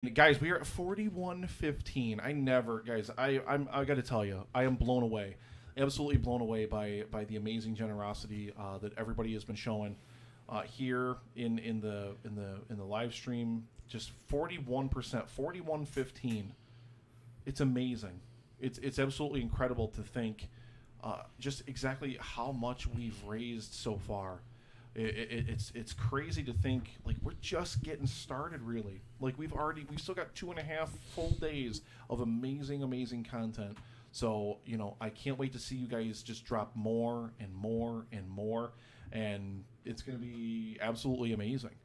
Guys, we are at 41:15. I got to tell you, I am blown away, absolutely blown away by the amazing generosity that everybody has been showing here in the live stream. Just 41%, 41:15. It's amazing. It's absolutely incredible to think just exactly how much we've raised so far. It's crazy to think, like, we're just getting started, really. Like, we've still got 2.5 full days of amazing content. So, I can't wait to see you guys just drop more and more and more, and it's going to be absolutely amazing.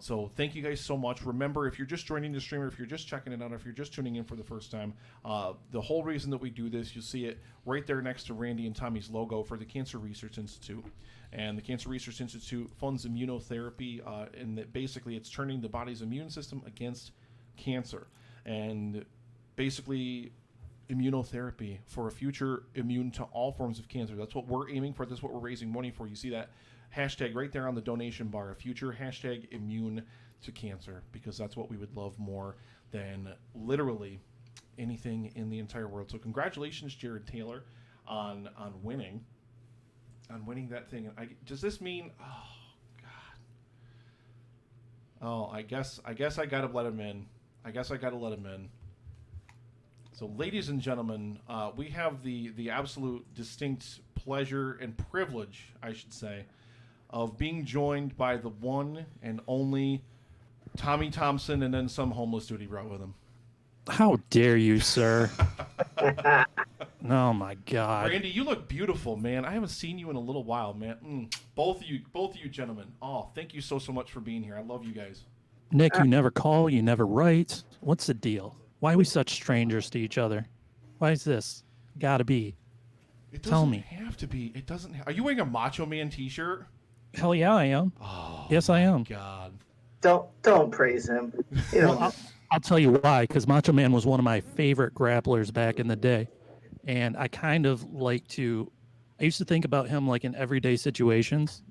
So thank you guys so much. Remember, if you're just joining the stream, or if you're just checking it out, or if you're just tuning in for the first time, the whole reason that we do this, you'll see it right there next to Randy and Tommy's logo for the Cancer Research Institute. And the Cancer Research Institute funds immunotherapy, and basically it's turning the body's immune system against cancer. And basically immunotherapy for a future immune to all forms of cancer. That's what we're aiming for. That's what we're raising money for. You see that hashtag right there on the donation bar, a future hashtag immune to cancer, because that's what we would love more than literally anything in the entire world. So congratulations, Jared Taylor, on winning that thing. Does this mean, oh God, I guess I gotta let him in. So ladies and gentlemen, we have the absolute distinct pleasure and privilege, I should say, of being joined by the one and only Tommy Thompson, and then some homeless dude he brought with him. How dare you, sir? Oh my God, Randy, you look beautiful, man. I haven't seen you in a little while, man. Both of you gentlemen. Oh, thank you so much for being here. I love you guys. Nick, you never call, you never write. What's the deal? Why are we such strangers to each other? Why is this? Gotta be. It doesn't Tell me. have to be. It doesn't. Are you wearing a Macho Man T-shirt? Hell yeah, I am. Oh, yes, I am. God. Don't praise him. Well, I'll tell you why. Because Macho Man was one of my favorite grapplers back in the day, and I kind of I used to think about him like in everyday situations,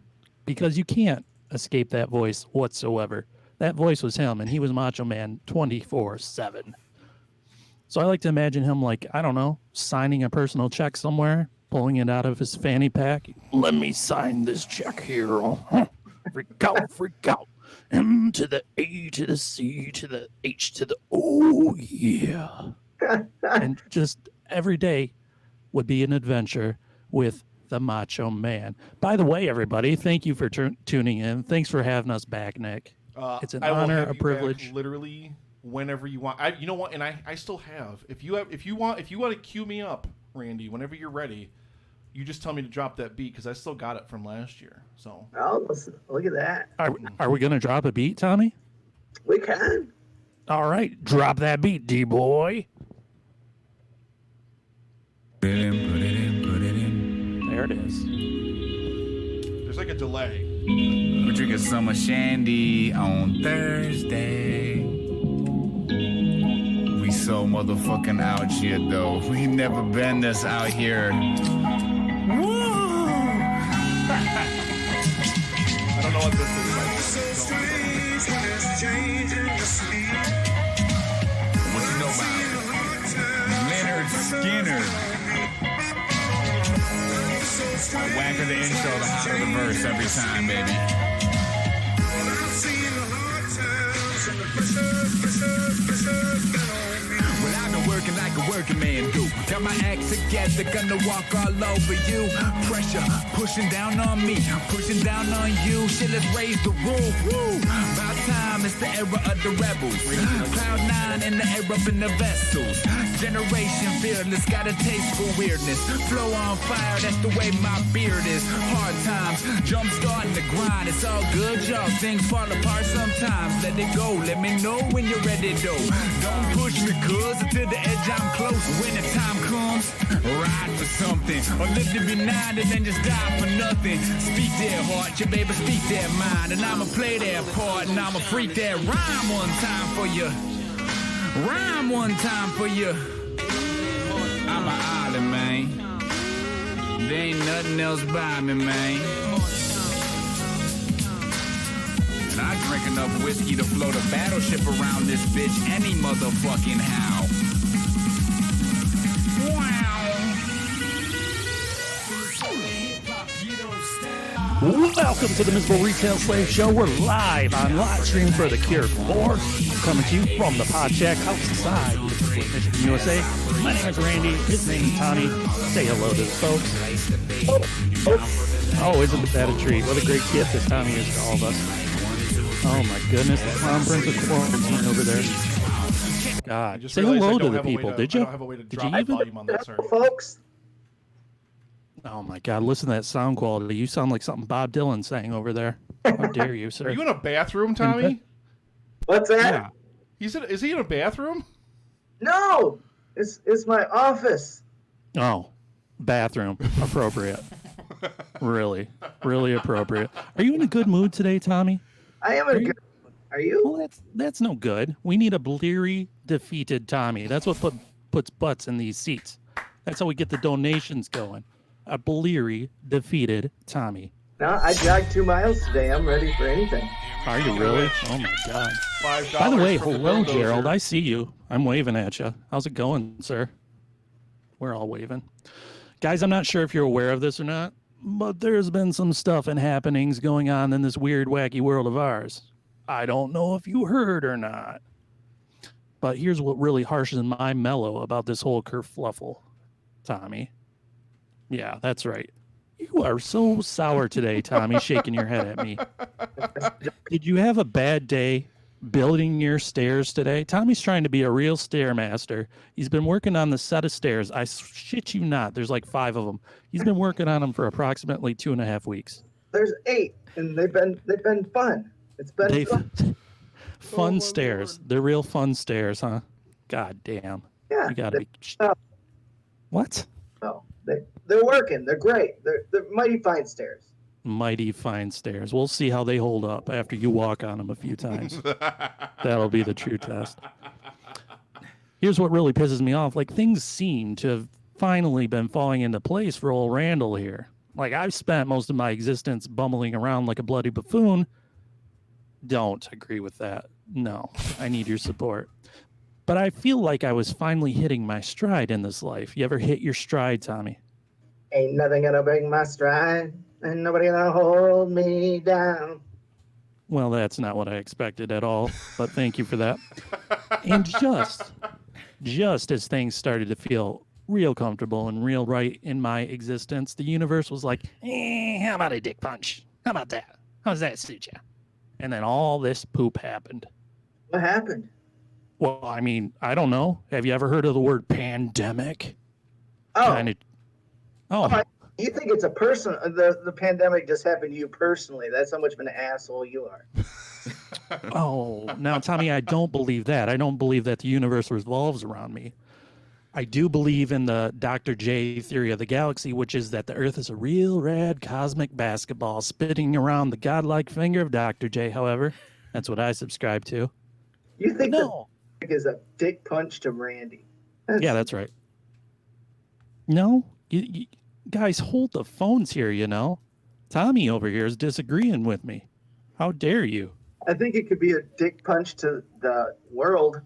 because you can't escape that voice whatsoever. That voice was him, and he was Macho Man 24/7. So I like to imagine him, like, I don't know, signing a personal check somewhere, pulling it out of his fanny pack. Let me sign this check here. Freak out. M to the A to the C to the H to the O, yeah. And just every day would be an adventure with the Macho Man. By the way, everybody, thank you for tuning in. Thanks for having us back, Nick. It's an honor, a privilege. Literally whenever you want. You know what? And I still have. If you want to cue me up, Randy, whenever you're ready, you just tell me to drop that beat, because I still got it from last year. So. Oh, look at that. Are we gonna drop a beat, Tommy? We can. All right, drop that beat, D-boy. Put it in. There it is. There's like a delay. We're drinking summer shandy on Thursday. We so motherfucking out here, though. We never been this out here. Woo! I don't know what this is. What you know about Leonard Skinner? The whacker the intro, the hotter the verse every time, baby. Well, I've been working like a working man do. Got my act together, gonna walk all over you. Pressure pushing down on me, pushing down on you. Shit, let's raise the roof. Woo! About time, it's the era of the rebels. Cloud nine in the air up in the vessels. Generation fearless, got a taste for weirdness. Flow on fire, that's the way my beard is. Hard times, jump starting the grind. It's all good, y'all. Things fall apart sometimes. Let it go, let me know when you're ready, though. Don't push me, cuz until the edge I'm close. When the time comes, ride for something. Or live to be 9 and then just die for nothing. Speak their heart, your baby speak their mind. And I'ma play their part, and I'ma freak that rhyme one time for you. Rhyme one time for you. I'm an island, man. There ain't nothing else by me, man. And I drink enough whiskey to float a battleship around this bitch any motherfucking how. Welcome to the Miserable Retail Slave Show. We're live on live stream for the Cure 4. Coming to you from the Podcheck outside Michigan, USA. My name is Randy. His name is Tommy. Say hello to the folks. Oh, isn't that a treat? What a great gift this Tommy is to all of us. Oh my goodness, the Clown Prince of Quarantine over there. God, say hello to the people, did you? I don't have a way to Did drop you the even? volume on that, sir. Folks. Oh my God, listen to that sound quality. You sound like something Bob Dylan sang over there. How dare you, sir? Are you in a bathroom, Tommy? What's that? Yeah. Is he in a bathroom? No, it's my office. Oh, bathroom. Appropriate. Really appropriate. Are you in a good mood today, Tommy? I am a good. Are you? Well, that's no good. We need a bleary, defeated Tommy. That's what puts butts in these seats. That's how we get the donations going. A bleary, defeated Tommy. No, I jogged 2 miles today. I'm ready for anything. Are you really? Oh my God. $5 By the way, for hello, bulldozer. Gerald. I see you. I'm waving at you. How's it going, sir? We're all waving. Guys, I'm not sure if you're aware of this or not, but there's been some stuff and happenings going on in this weird, wacky world of ours. I don't know if you heard or not. But here's what really harshes my mellow about this whole kerfluffle, Tommy. Yeah, that's right. You are so sour today, Tommy, shaking your head at me. Did you have a bad day building your stairs today? Tommy's trying to be a real stairmaster. He's been working on the set of stairs. I shit you not. There's like 5 of them. He's been working on them for approximately 2.5 weeks. There's 8, and they've been fun. It's been fun. Fun stairs. They're real fun stairs, huh? God damn. Yeah. You gotta be. Oh. What? Oh, they're working. They're great. They're mighty fine stairs. Mighty fine stairs. We'll see how they hold up after you walk on them a few times. That'll be the true test. Here's what really pisses me off. Like, things seem to have finally been falling into place for old Randall here. Like, I've spent most of my existence bumbling around like a bloody buffoon. Don't agree with that. No, I need your support. But I feel like I was finally hitting my stride in this life. You ever hit your stride, Tommy? Ain't nothing gonna break my stride, and nobody gonna hold me down. Well, that's not what I expected at all, but thank you for that. And just as things started to feel real comfortable and real right in my existence, the universe was like, how about a dick punch? How about that? How does that suit you? And then all this poop happened. What happened? Well, I mean, I don't know. Have you ever heard of the word pandemic? Oh, Oh, you think it's a person? The pandemic just happened to you personally. That's how much of an asshole you are. oh, now, Tommy, I don't believe that. I don't believe that the universe revolves around me. I do believe in the Dr. J theory of the galaxy, which is that the Earth is a real rad cosmic basketball spinning around the godlike finger of Dr. J, however. That's what I subscribe to. You think No. that is a dick punch to Randy? Yeah, that's right. No? You guys, hold the phones here, you know. Tommy over here is disagreeing with me. How dare you? I think it could be a dick punch to the world.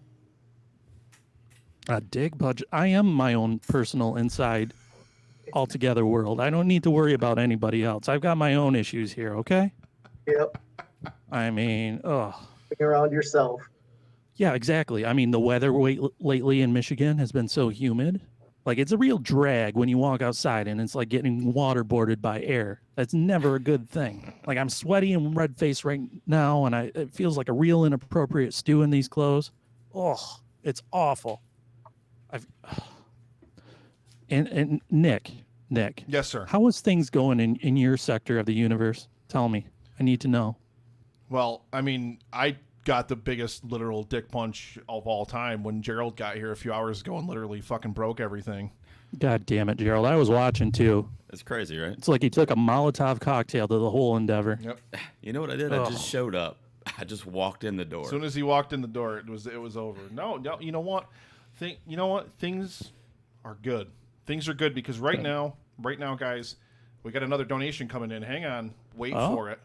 A dig budget. I am my own personal inside altogether world. I don't need to worry about anybody else. I've got my own issues here, okay? Yep. I mean, Being around yourself. yeah, exactly. I mean, the weather lately in Michigan has been so humid. Like, it's a real drag when you walk outside and it's like getting waterboarded by air. That's never a good thing. Like, I'm sweaty and red-faced right now, and it feels like a real inappropriate stew in these clothes. Oh, it's awful. And Nick, Yes, sir. how is things going in your sector of the universe? Tell me. I need to know. Well, I mean, I got the biggest literal dick punch of all time when Gerald got here a few hours ago and literally fucking broke everything. God damn it, Gerald. I was watching too. It's crazy, right? It's like he took a Molotov cocktail to the whole endeavor. Yep. You know what I did? I just showed up. I just walked in the door. As soon as he walked in the door, it was over. No, you know what? Things are good. Things are good because right now, guys, we got another donation coming in. Hang on. Wait for it.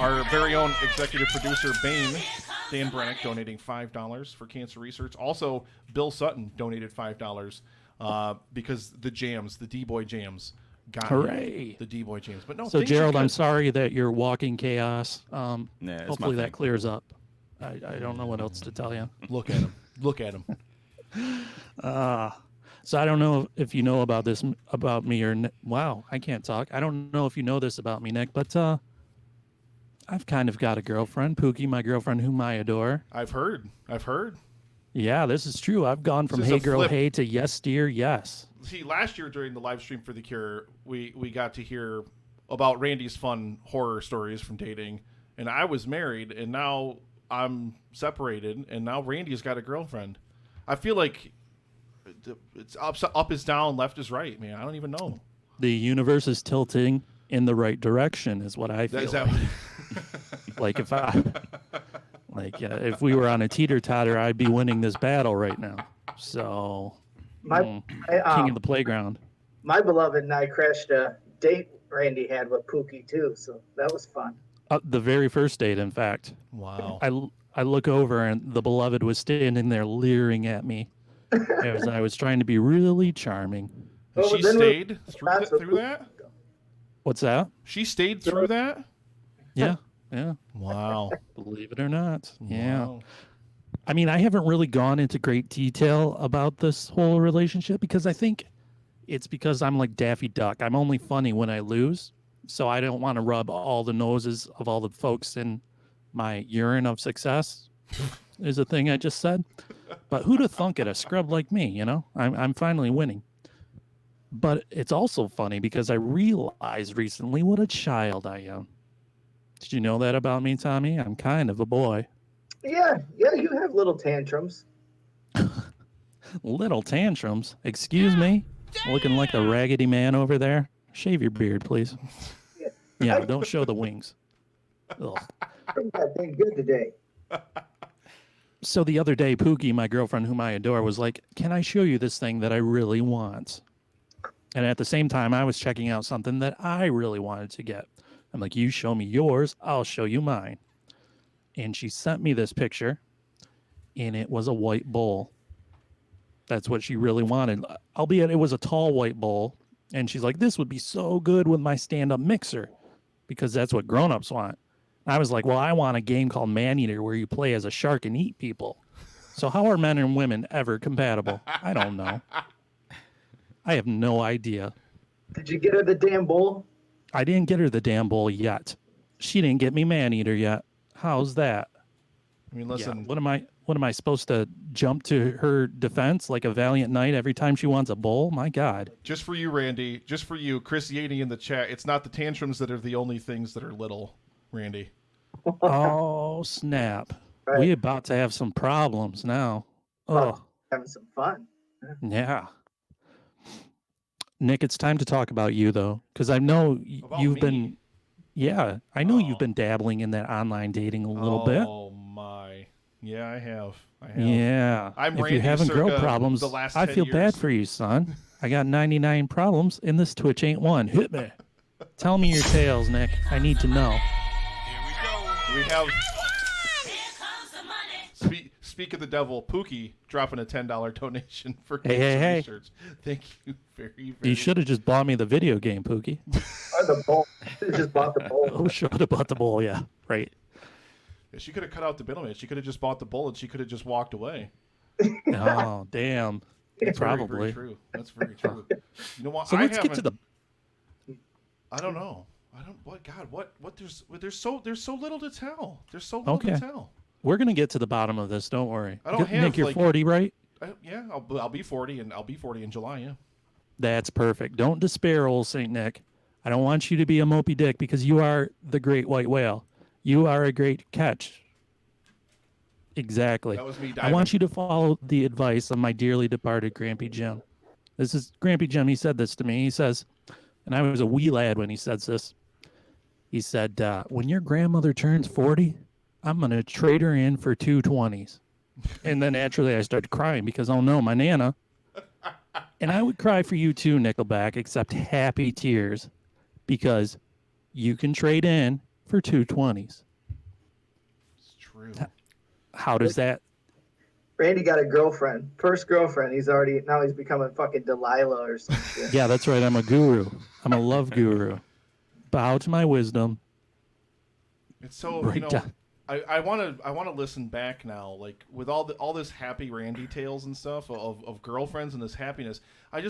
Our very own executive producer, Dan Brennick, donating $5 for cancer research. Also, Bill Sutton donated $5 because the D-Boy jams, got Hooray. the D-Boy jams. But no, So, things are Gerald, good. I'm sorry that you're walking chaos. Nah, it's Hopefully my that thing. clears up. I don't know what else to tell you. Look at him. Look at him. So I don't know if you know about this about me or wow, I can't talk. I don't know if you know this about me, Nick, but I've kind of got a girlfriend, Pookie, my girlfriend whom I adore. I've heard. Yeah, this is true. I've gone from This is hey a girl flip. hey to yes dear yes. See, last year during the live stream for The Cure, we got to hear about Randy's fun horror stories from dating, and I was married, and now I'm separated, and now Randy's got a girlfriend. I feel like it's up is down, left is right, man. I don't even know. The universe is tilting in the right direction is what I feel. Is that Like if we were on a teeter-totter, I'd be winning this battle right now. So king of the playground. My beloved and I crashed a date Randy had with Pookie too, so that was fun. The very first date, in fact. wow? I look over and the beloved was standing there leering at me as I was trying to be really charming. And Well, she then stayed that's what through that. What's that? She stayed through that. Yeah. Wow. Believe it or not. Yeah. Wow. I mean, I haven't really gone into great detail about this whole relationship because I think it's because I'm like Daffy Duck. I'm only funny when I lose. So I don't want to rub all the noses of all the folks in my urine of success is a thing I just said. But who'd have thunk it? A scrub like me, you know? I'm finally winning. But it's also funny because I realized recently what a child I am. Did you know that about me, Tommy? I'm kind of a boy. Yeah, you have little tantrums. Little tantrums. Excuse me? Looking like the Raggedy Man over there? Shave your beard, please. Yeah, don't show the wings. Ugh. I've been good today. So the other day, Pookie, my girlfriend whom I adore, was like, can I show you this thing that I really want? And at the same time, I was checking out something that I really wanted to get. I'm like, you show me yours, I'll show you mine. And she sent me this picture, and it was a white bowl. That's what she really wanted, albeit it was a tall white bowl. And she's like, this would be so good with my stand-up mixer, because that's what grown-ups want. I was like, well, I want a game called Maneater where you play as a shark and eat people. So how are men and women ever compatible? I don't know. I have no idea. Did you get her the damn bowl? I didn't get her the damn bowl yet. She didn't get me Maneater yet. How's that? I mean, Yeah, listen. what am I supposed to jump to her defense like a valiant knight every time she wants a bowl? My God. Just for you, Randy. Just for you, Chris Yaney in the chat. It's not the tantrums that are the only things that are little, Randy. Oh, snap. Right. We about to have some problems now. Oh, Having some fun. yeah. Nick, it's time to talk about you, though, because I know About you've me? been, I know Oh. you've been dabbling in that online dating a little bit. Oh, my. Yeah, I have. Yeah. I'm if Randy you're having girl circa problems, the last I 10 feel years. bad for you, son. I got 99 problems, and this Twitch ain't one. Hit me. Tell me your tales, Nick. I need to know. We have. Speak of the devil, Pookie dropping a $10 donation for cancer research. Thank you very, very You should have just bought me the video game, Pookie. Or the bowl. Just bought the bowl. Oh, should have bought the bowl. Yeah, right. Yeah, she could have cut out the middleman. She could have just bought the bowl and she could have just walked away. Oh, damn. That's very, Probably. very true. That's very true. You know what? So let's get to the. I don't know. There's so little to tell. There's so little to tell. We're gonna get to the bottom of this. Don't worry. I don't have, Nick, you're like- 40, right? I'll be 40 and I'll be 40 in July. Yeah. That's perfect. Don't despair, old Saint Nick. I don't want you to be a mopey dick because you are the great white whale. You are a great catch. Exactly. That was me I diving. want you to follow the advice of my dearly departed Grampy Jim. This is Grampy Jim. He said this to me. He says, and I was a wee lad when he says this. He said, when your grandmother turns 40, I'm going to trade her in for 220s. And then naturally I started crying because, oh no, my Nana. And I would cry for you too, Nickelback, except happy tears, because you can trade in for 220s. It's true. How does that? Randy got a girlfriend, first girlfriend. He's becoming fucking Delilah or some shit. Yeah, that's right. I'm a guru. I'm a love guru. Bow to my wisdom. It's so Break down. I want to listen back now, like with all this happy Randy tales and stuff of girlfriends and this happiness. I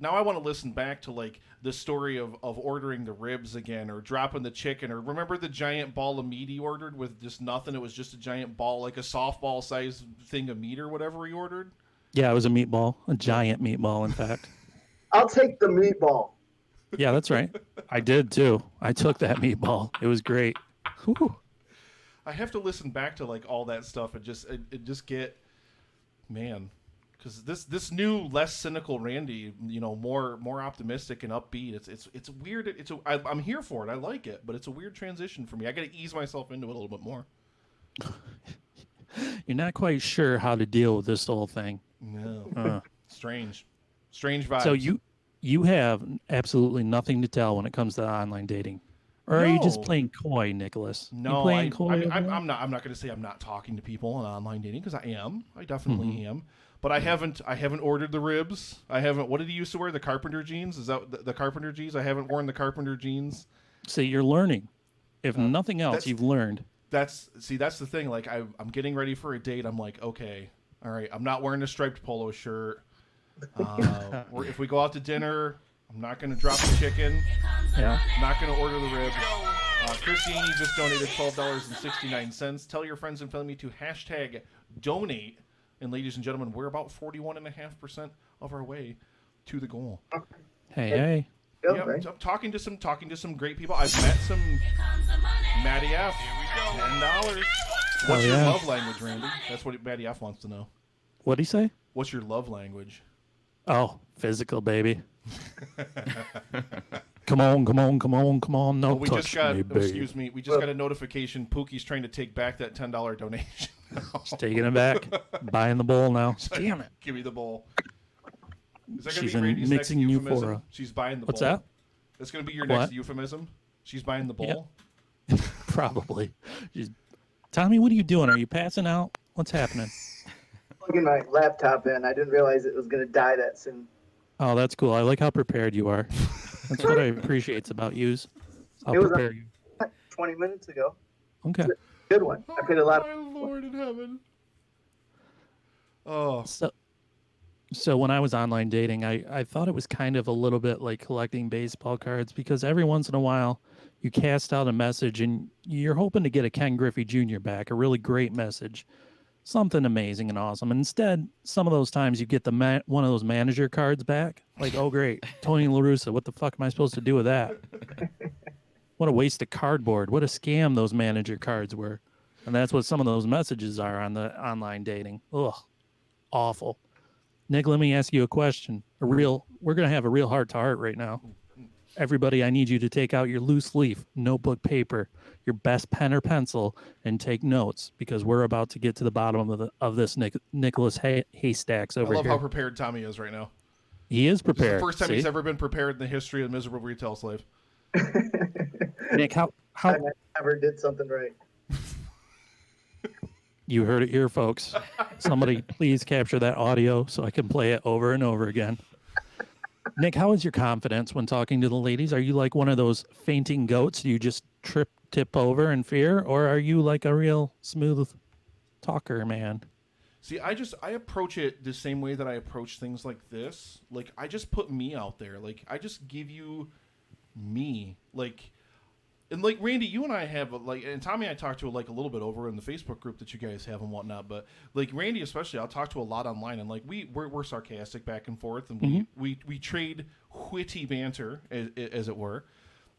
want to listen back to like the story of ordering the ribs again, or dropping the chicken, or remember the giant ball of meat he ordered with just nothing. It was just a giant ball, like a softball size thing of meat or whatever he ordered. Yeah, it was a meatball, a giant meatball, in fact. I'll take the meatball. Yeah, that's right. I did too. I took that meatball. It was great. Whew. I have to listen back to like all that stuff and just get, man, because this new less cynical Randy, more optimistic and upbeat. It's weird. I'm here for it. I like it, but it's a weird transition for me. I got to ease myself into it a little bit more. You're not quite sure how to deal with this whole thing. No, strange vibes. So you have absolutely nothing to tell when it comes to online dating. Or are you just playing coy, Nicholas? No, you playing coy. I'm not. I'm not going to say I'm not talking to people on online dating, because I am. I definitely am. But I haven't ordered the ribs. I haven't. What did he used to wear? The carpenter jeans? Is that the carpenter jeans? I haven't worn the carpenter jeans. See, you're learning. If nothing else, you've learned. That's the thing. Like I'm getting ready for a date. I'm like, okay, all right. I'm not wearing a striped polo shirt. If we go out to dinner, I'm not going to drop the chicken. Yeah. I'm not going to order the ribs. Christiane just donated $12.69. Tell your friends and family to #donate. And ladies and gentlemen, we're about 41.5% of our way to the goal. Hey. Yeah, I'm talking to some great people. I've met some Matty F. $10. What's your love language, Randy? That's what Matty F wants to know. What'd he say? What's your love language? Oh, physical, baby. Come on. No, we touch just got, me, baby. excuse me, we just got a notification. Pookie's trying to take back that $10 donation. Just taking it back. Buying the bowl now. Damn it. Give me the bowl. Is that She's going to be Randy's next mixing euphemism? euphoria. She's buying the What's bowl. that? That's going to be your What? next euphemism? She's buying the bowl? Probably. Tommy, what are you doing? Are you passing out? What's happening? Plugging my laptop in. I didn't realize it was going to die that soon. Oh, that's cool. I like how prepared you are. That's what I appreciate about yous. I'll It was prepare you. 20 minutes ago. Okay. Good one. I paid a lot. My Lord in heaven. Oh. So when I was online dating, I thought it was kind of a little bit like collecting baseball cards, because every once in a while you cast out a message and you're hoping to get a Ken Griffey Jr. back, a really great message, something amazing and awesome. And instead, some of those times you get one of those manager cards back. Like, oh, great, Tony La Russa, what the fuck am I supposed to do with that? What a waste of cardboard. What a scam those manager cards were. And that's what some of those messages are on the online dating. Ugh, awful. Nick, let me ask you a question. We're going to have a real heart-to-heart right now. Everybody, I need you to take out your loose leaf, notebook paper, your best pen or pencil, and take notes, because we're about to get to the bottom of this Nicholas Haystacks over here. I love how prepared Tommy is right now. He is prepared. This is the first time he's ever been prepared in the history of the miserable retail slave. Nick, how I never did something right. You heard it here, folks. Somebody please capture that audio so I can play it over and over again. Nick, how is your confidence when talking to the ladies? Are you like one of those fainting goats? Do you just tip over in fear? Or are you like a real smooth talker, man? See, I approach it the same way that I approach things like this. Like, I just put me out there. Like, I just give you me. Like, and like Randy, you and I have and Tommy I talked to like a little bit over in the Facebook group that you guys have and whatnot, but like Randy especially, I'll talk to a lot online, and like we're sarcastic back and forth, and we trade witty banter as it were.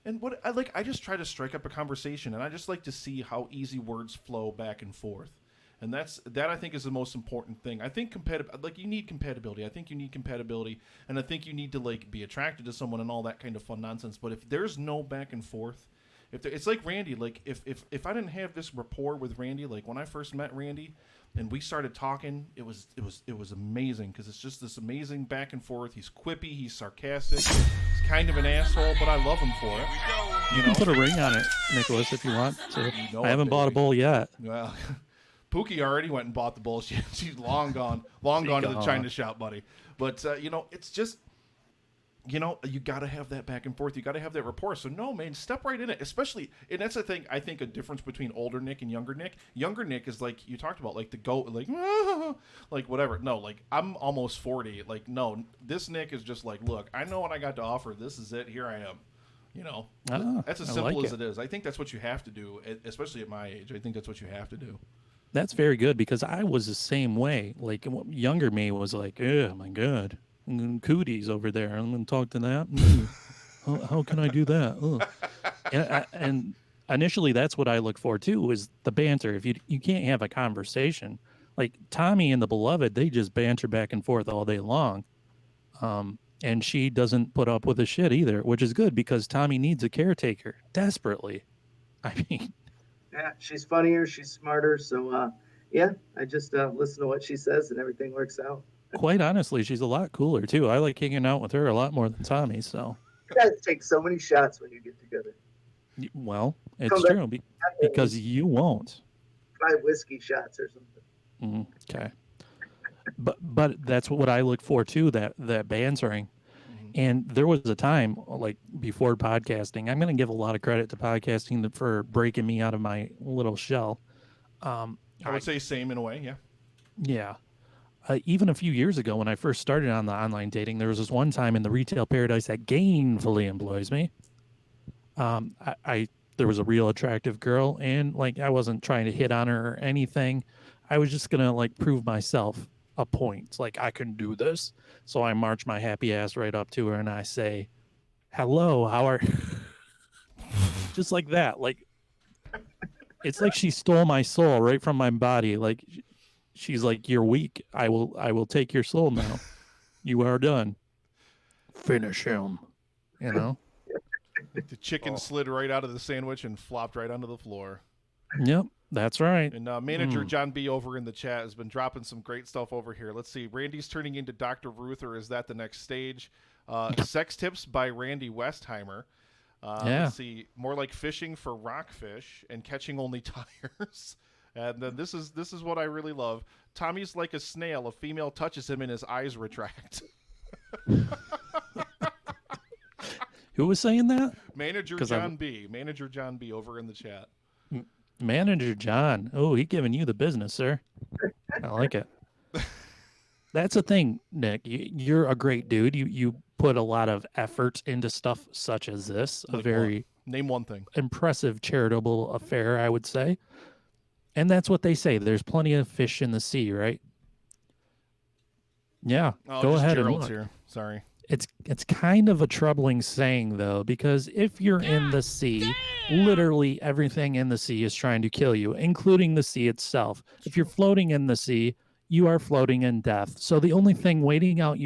And what I just try to strike up a conversation, and I just like to see how easy words flow back and forth. And that I think is the most important thing. I think you need compatibility. I think you need compatibility, and I think you need to like be attracted to someone and all that kind of fun nonsense. But if there's no back and forth, it's like Randy. Like if I didn't have this rapport with Randy, like when I first met Randy, and we started talking, it was amazing, because it's just this amazing back and forth. He's quippy, he's sarcastic, he's kind of an asshole, but I love him for it. You can put a ring on it, Nicholas, if you want to. You know I haven't it, bought a baby. bowl yet. Well, Pookie already went and bought the bull. She's long gone to the China shop, buddy. But it's just, you got to have that back and forth. You got to have that rapport. So no, man, step right in it. Especially, and that's the thing. I think a difference between older Nick and younger Nick. Younger Nick is like you talked about, like the goat, like whatever. No, like I'm almost 40. Like no, this Nick is just like, look, I know what I got to offer. This is it. Here I am. That's as simple as it is. I think that's what you have to do, especially at my age. I think that's what you have to do. That's very good because I was the same way. Like younger me was like, oh my God, cooties over there. I'm going to talk to that. How can I do that? And initially that's what I look for too, is the banter. If you can't have a conversation, like Tommy and the Beloved, they just banter back and forth all day long. And she doesn't put up with the shit either, which is good because Tommy needs a caretaker desperately. I mean, Yeah, she's funnier, she's smarter. So, I just listen to what she says and everything works out. quite honestly, she's a lot cooler too. I like hanging out with her a lot more than Tommy. So, You guys take so many shots when you get together. well, it's true because you won't. 5 whiskey shots or something. Okay. But that's what I look for too, that bantering. And there was a time, like before podcasting, I'm going to give a lot of credit to podcasting for breaking me out of my little shell. I would say same in a way, yeah. Yeah. Even a few years ago when I first started on the online dating, there was this one time in the retail paradise that gainfully employs me. There was a real attractive girl, and like I wasn't trying to hit on her or anything. I was just going to like prove myself a point. Like I can do this. So I march my happy ass right up to her and I say, hello, how are just like that. Like it's like she stole my soul right from my body. Like she's like, you're weak. I will take your soul now. You are done. Finish him. The chicken slid right out of the sandwich and flopped right onto the floor. Yep. That's right. And manager John B over in the chat has been dropping some great stuff over here. Let's see. Randy's turning into Dr. Ruth, or is that the next stage? Sex tips by Randy Westheimer. Let's see. More like fishing for rockfish and catching only tires. And then this is what I really love. Tommy's like a snail. A female touches him and his eyes retract. Who was saying that? Manager John B over in the chat. Manager John. Oh, he giving you the business, sir. I like it. That's the thing, Nick. You're a great dude. You put a lot of effort into stuff such as this. Like a very name one thing. Impressive charitable affair, I would say. And that's what they say. There's plenty of fish in the sea, right? Yeah. Go ahead Gerald's and look. here. Sorry. It's kind of a troubling saying, though, because if you're in the sea, literally everything in the sea is trying to kill you, including the sea itself. If you're floating in the sea, you are floating in death. So the only thing waiting out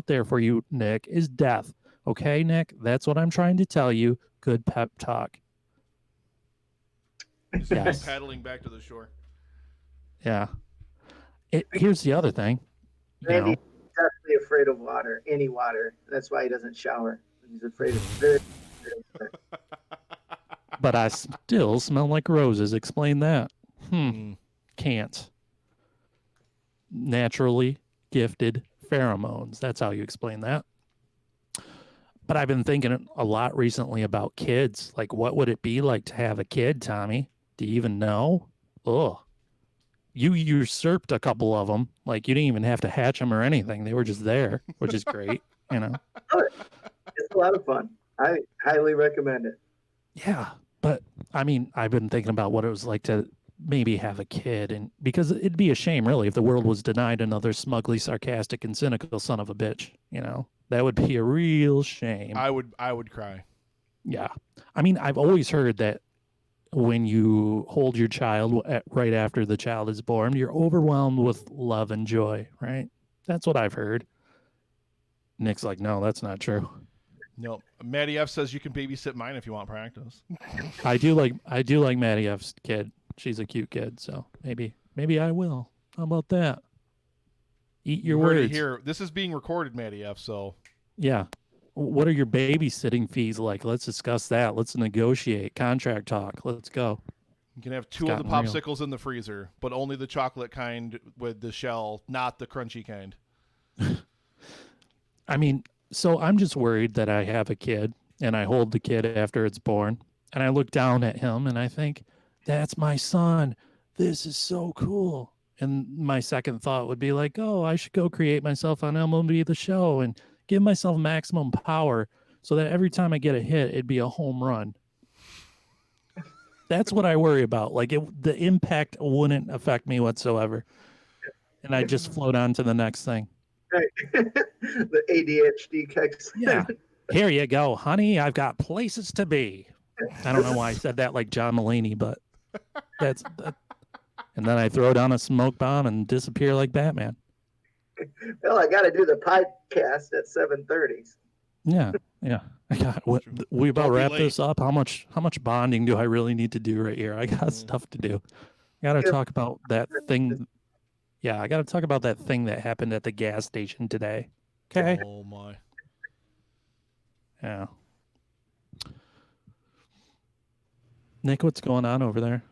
there for you, Nick, is death. Okay, Nick? That's what I'm trying to tell you. Good pep talk. Yes. Paddling back to the shore. Yeah. Here's the other thing. Randy's definitely afraid of water, any water. That's why he doesn't shower. He's afraid of water. But I still smell like roses. Explain that. Can't. Naturally gifted pheromones. That's how you explain that. But I've been thinking a lot recently about kids. Like, what would it be like to have a kid, Tommy? Do you even know? Ugh. You usurped a couple of them. Like, you didn't even have to hatch them or anything. They were just there, which is great, It's a lot of fun. I highly recommend it. Yeah, but I mean, I've been thinking about what it was like to maybe have a kid, and because it'd be a shame, really, if the world was denied another smugly sarcastic and cynical son of a bitch. That would be a real shame. I would cry. Yeah, I mean, I've always heard that when you hold your child right after the child is born, you're overwhelmed with love and joy, right? That's what I've heard. Nick's like, no, that's not true. No, Maddie F says you can babysit mine if you want practice. I do like Maddie F's kid. She's a cute kid, so maybe I will. How about that? Eat your words. Here, this is being recorded, Maddie F. So yeah. What are your babysitting fees like? Let's discuss that. Let's negotiate. Contract talk. Let's go. You can have 2 of the gotten real. popsicles in the freezer, but only the chocolate kind with the shell, not the crunchy kind. I mean, so I'm just worried that I have a kid and I hold the kid after it's born and I look down at him and I think, that's my son. This is so cool. And my second thought would be like, oh, I should go create myself on MLB The Show and give myself maximum power so that every time I get a hit, it'd be a home run. That's what I worry about. Like the impact wouldn't affect me whatsoever. And I just float on to the next thing. Right. The ADHD kicks. Yeah. Here you go, honey. I've got places to be. I don't know why I said that like John Mulaney, but that's that. And then I throw down a smoke bomb and disappear like Batman. Well, I got to do the podcast at 7:30. Yeah. I got what we about Don't be wrap late. this up. How much bonding do I really need to do right here? I got stuff to do. I got to talk about that thing. Yeah, I got to talk about that thing that happened at the gas station today. Okay. Oh my. Yeah. Nick, what's going on over there?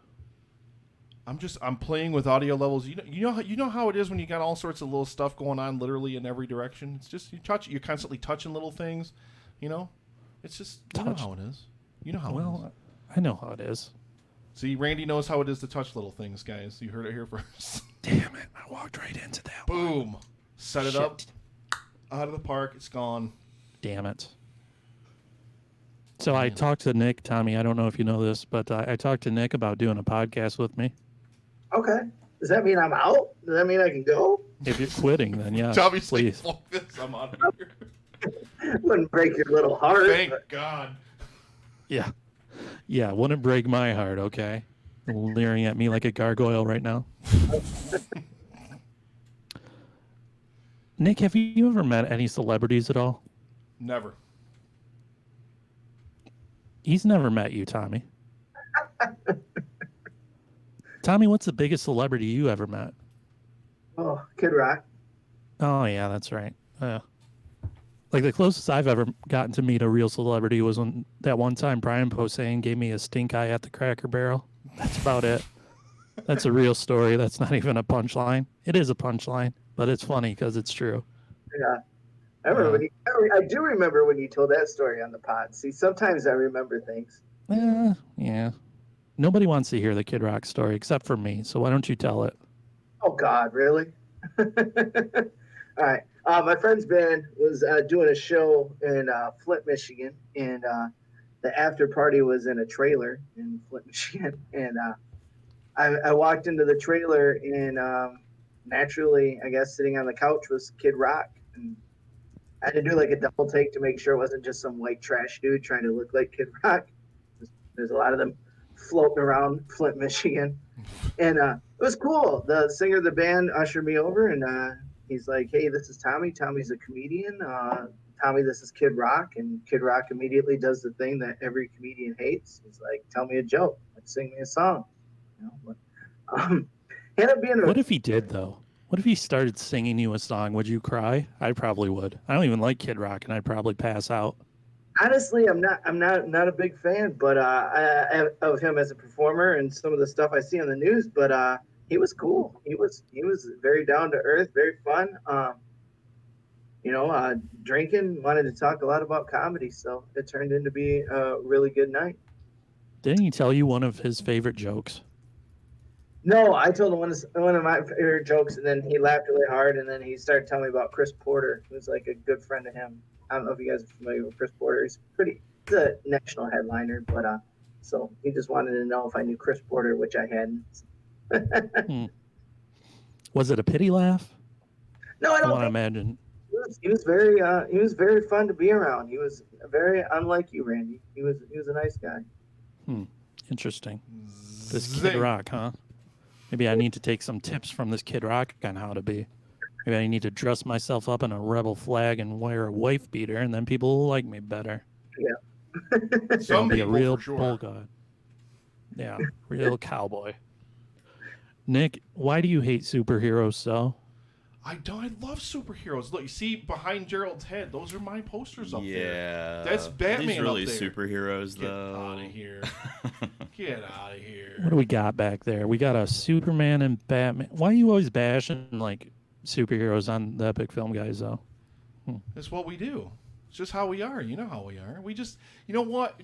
I'm playing with audio levels. You know how it is when you got all sorts of little stuff going on literally in every direction. It's just you're constantly touching little things, you know? It's just you know how it is. You know how it is. Well, I know how it is. See, Randy knows how it is to touch little things, guys. You heard it here first. Damn it. I walked right into that one. Boom. Set it up. Out of the park. It's gone. Damn it. So I talked to Nick, Tommy. I don't know if you know this, but I talked to Nick about doing a podcast with me. Okay. Does that mean I'm out? Does that mean I can go? If you're quitting, then yeah, Tommy's like, please. fuck this. I'm out of here. Wouldn't break your little heart. Thank but- God. Yeah, wouldn't break my heart, okay? Leering at me like a gargoyle right now. Nick, have you ever met any celebrities at all? Never. He's never met you, Tommy. Tommy, what's the biggest celebrity you ever met? Oh, Kid Rock. Oh, yeah, that's right. Like the closest I've ever gotten to meet a real celebrity was when that one time Brian Posehn gave me a stink eye at the Cracker Barrel. That's about it. That's a real story. That's not even a punchline. It is a punchline, but it's funny because it's true. Yeah. I remember I do remember when you told that story on the pod. See, sometimes I remember things. Yeah. Nobody wants to hear the Kid Rock story except for me, so why don't you tell it? Oh, God, really? All right. My friend's band was doing a show in Flint, Michigan, and the after party was in a trailer in Flint, Michigan. And I walked into the trailer, and naturally, I guess, sitting on the couch was Kid Rock. And I had to do like a double take to make sure it wasn't just some white trash dude trying to look like Kid Rock. There's a lot of them floating around Flint, Michigan. And it was cool. The singer of the band ushered me over, and he's like, hey, this is Tommy. Tommy's a comedian. Tommy, this is Kid Rock. And Kid Rock immediately does the thing that every comedian hates. He's like, tell me a joke. Like, sing me a song. You know, but, ended up being What if he did, though? What if he started singing you a song? Would you cry? I probably would. I don't even like Kid Rock, and I'd probably pass out. honestly, I'm not a big fan, but of him as a performer and some of the stuff I see on the news. But he was cool. He was very down to earth, very fun. Drinking, wanted to talk a lot about comedy, so it turned into be a really good night. Didn't he tell you one of his favorite jokes? No, I told him one of my favorite jokes, and then he laughed really hard, and then he started telling me about Chris Porter, who's like a good friend of him. I don't know if you guys are familiar with Chris Porter. He's a national headliner, but so he just wanted to know if I knew Chris Porter, which I hadn't. Was it a pity laugh? No, I I don't want to think imagine. he was very fun to be around. He was very unlike you, Randy. He was a nice guy. Interesting. This Kid Zing. Rock, huh? Maybe I need to take some tips from this Kid Rock on how to be. Maybe I need to dress myself up in a rebel flag and wear a wife beater, and then people will like me better. Yeah. I'll Some be a people, real for sure. bull god. Yeah, real cowboy. Nick, why do you hate superheroes so? I love superheroes. Look, you see behind Gerald's head, those are my posters up there. Yeah. That's Batman. These really up there. superheroes, Get though. out of here. Get out of here. What do we got back there? We got a Superman and Batman. Why are you always bashing like superheroes on the Epic Film Guys, though? It's what we do. It's just how we are. You know how we are. We just, you know what?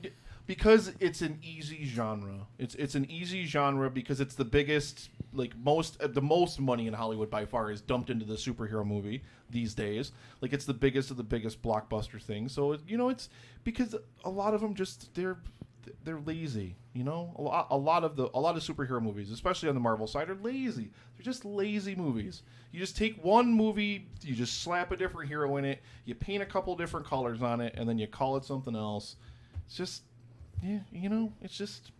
Because it's an easy genre. It's an easy genre because it's the biggest, like the most money in Hollywood by far is dumped into the superhero movie these days. Like it's the biggest of the biggest blockbuster things. So it's because a lot of them just they're lazy. You know, a lot of superhero movies, especially on the Marvel side, are lazy. They're just lazy movies. You just take one movie, you just slap a different hero in it, you paint a couple different colors on it, and then you call it something else. It's just, yeah, you know, it's just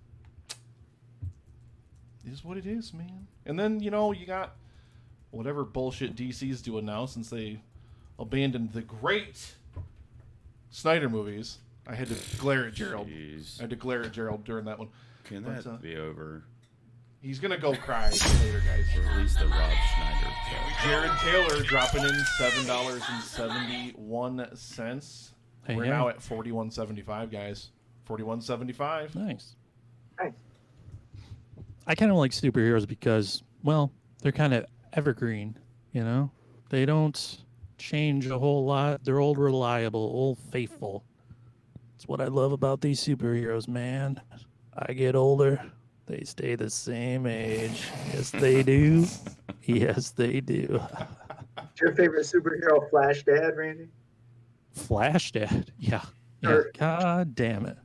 is what it is, man. And then you got whatever bullshit DC's doing now since they abandoned the great Snyder movies. I had to glare at Gerald. Jeez. I had to glare at Gerald during that one. Can that be over? He's going to go cry later, guys. Or at least the Rob Schneider cut. Jared Taylor dropping in $7.71. Hey, We're yeah. now at $41.75, guys. $41.75. Nice. Nice. I kind of like superheroes because, well, they're kind of evergreen, you know? They don't change a whole lot. They're old reliable, old faithful. That's what I love about these superheroes, man. I get older, they stay the same age. Yes, they do. Yes, they do. What's your favorite superhero, Flash Dad, Randy? Flash Dad. Yeah. Yeah. Sure. God damn it.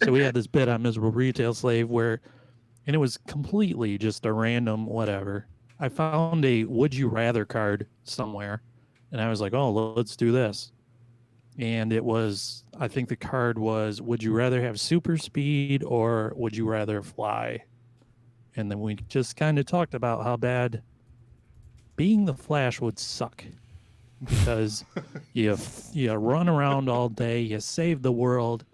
So we had this bit on Miserable Retail Slave and it was completely just a random whatever. I found a would you rather card somewhere and I was like, oh, let's do this. And it was, I think the card was, would you rather have super speed or would you rather fly? And then we just kind of talked about how bad being the Flash would suck because you run around all day, you save the world,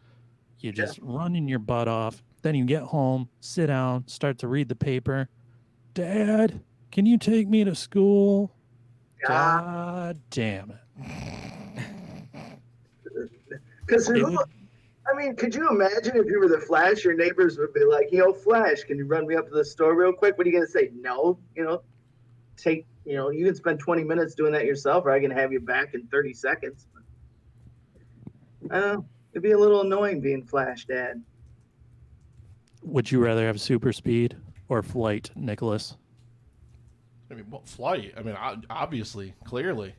you just running your butt off. Then you get home, sit down, start to read the paper. Dad, can you take me to school? God damn it. Because could you imagine if you were the Flash, your neighbors would be like, "Yo, Flash, can you run me up to the store real quick?" What are you gonna say? No, you can spend 20 minutes doing that yourself, or I can have you back in 30 seconds. I don't know. It'd be a little annoying being Flash Dad. Would you rather have super speed or flight, Nicholas? I mean, well, flight. I mean, obviously, clearly.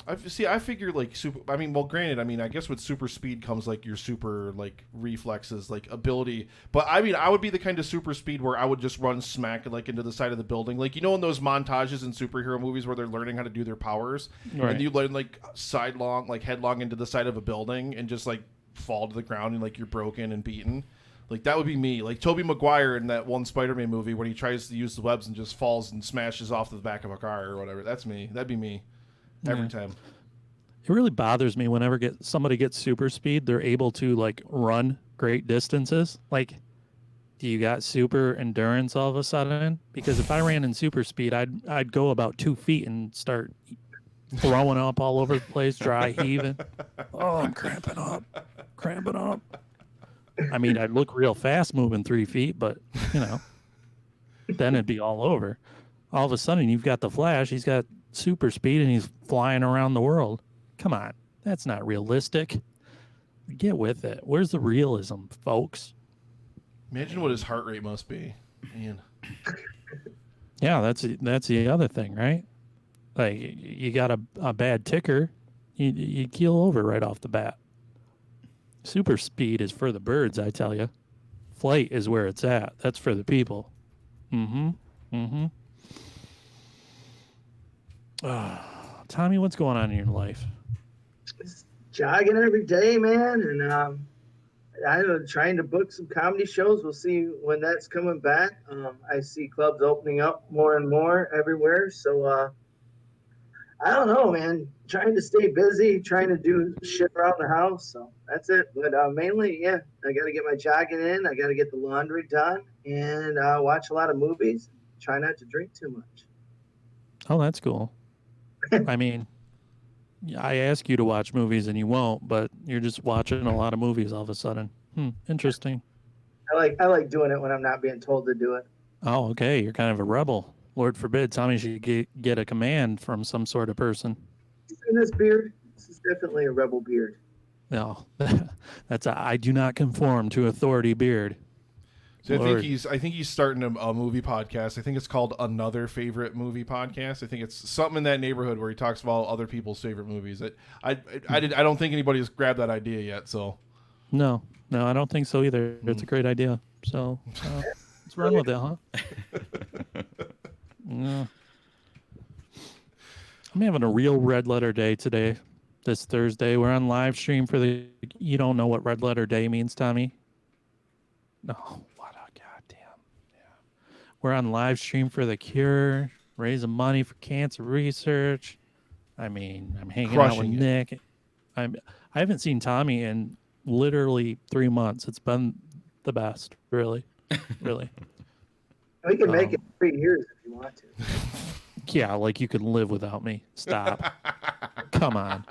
I figure like super. I mean, well, granted. I mean, I guess with super speed comes like your super like reflexes, like ability. But I mean, I would be the kind of super speed where I would just run smack like into the side of the building, like in those montages in superhero movies where they're learning how to do their powers, Right. and you learn like headlong into the side of a building and just like fall to the ground and like you're broken and beaten. Like that would be me. Like Tobey Maguire in that one Spider-Man movie when he tries to use the webs and just falls and smashes off the back of a car or whatever. That's me. That'd be me. Every time. It really bothers me whenever somebody gets super speed, they're able to like run great distances. Like, do you got super endurance all of a sudden? Because if I ran in super speed, I'd go about 2 feet and start throwing up all over the place, dry heaving. Oh, I'm cramping up. I mean, I'd look real fast moving 3 feet, but then it'd be all over. All of a sudden, you've got the Flash. He's got super speed and he's flying around the world. Come on, that's not realistic. Get with it. Where's the realism, folks? Imagine what his heart rate must be, man. Yeah, that's the other thing, right? Like you got a bad ticker, you keel over right off the bat. Super speed is for the birds, I tell you. Flight is where it's at. That's for the people. Tommy, what's going on in your life? Just jogging every day, man, and I'm trying to book some comedy shows. We'll see when that's coming back. I see clubs opening up more and more everywhere, so I don't know, man. Trying to stay busy, trying to do shit around the house. So that's it. But mainly, yeah, I got to get my jogging in. I got to get the laundry done and watch a lot of movies. Try not to drink too much. Oh, that's cool. I mean, I ask you to watch movies and you won't, but you're just watching a lot of movies all of a sudden. Interesting. I like doing it when I'm not being told to do it. Oh, okay. You're kind of a rebel. Lord forbid Tommy should get a command from some sort of person. In this beard, this is definitely a rebel beard. No, that's a I do not conform to authority beard. So I Lord. think he's starting a movie podcast. I think it's called Another Favorite Movie Podcast. I think it's something in that neighborhood where he talks about other people's favorite movies. I don't think anybody's grabbed that idea yet. So No, I don't think so either. It's a great idea. So let's run with it, huh? Yeah. I'm having a real red letter day today. This Thursday, we're on live stream for the. You don't know what red letter day means, Tommy? No, what a goddamn. Yeah. We're on live stream for the cure, raising money for cancer research. I mean, I'm hanging out with Crushing it. Nick. I haven't seen Tommy in literally 3 months. It's been the best, really, really. We can make it 3 years if you want to. Yeah, like you could live without me. Stop. Come on.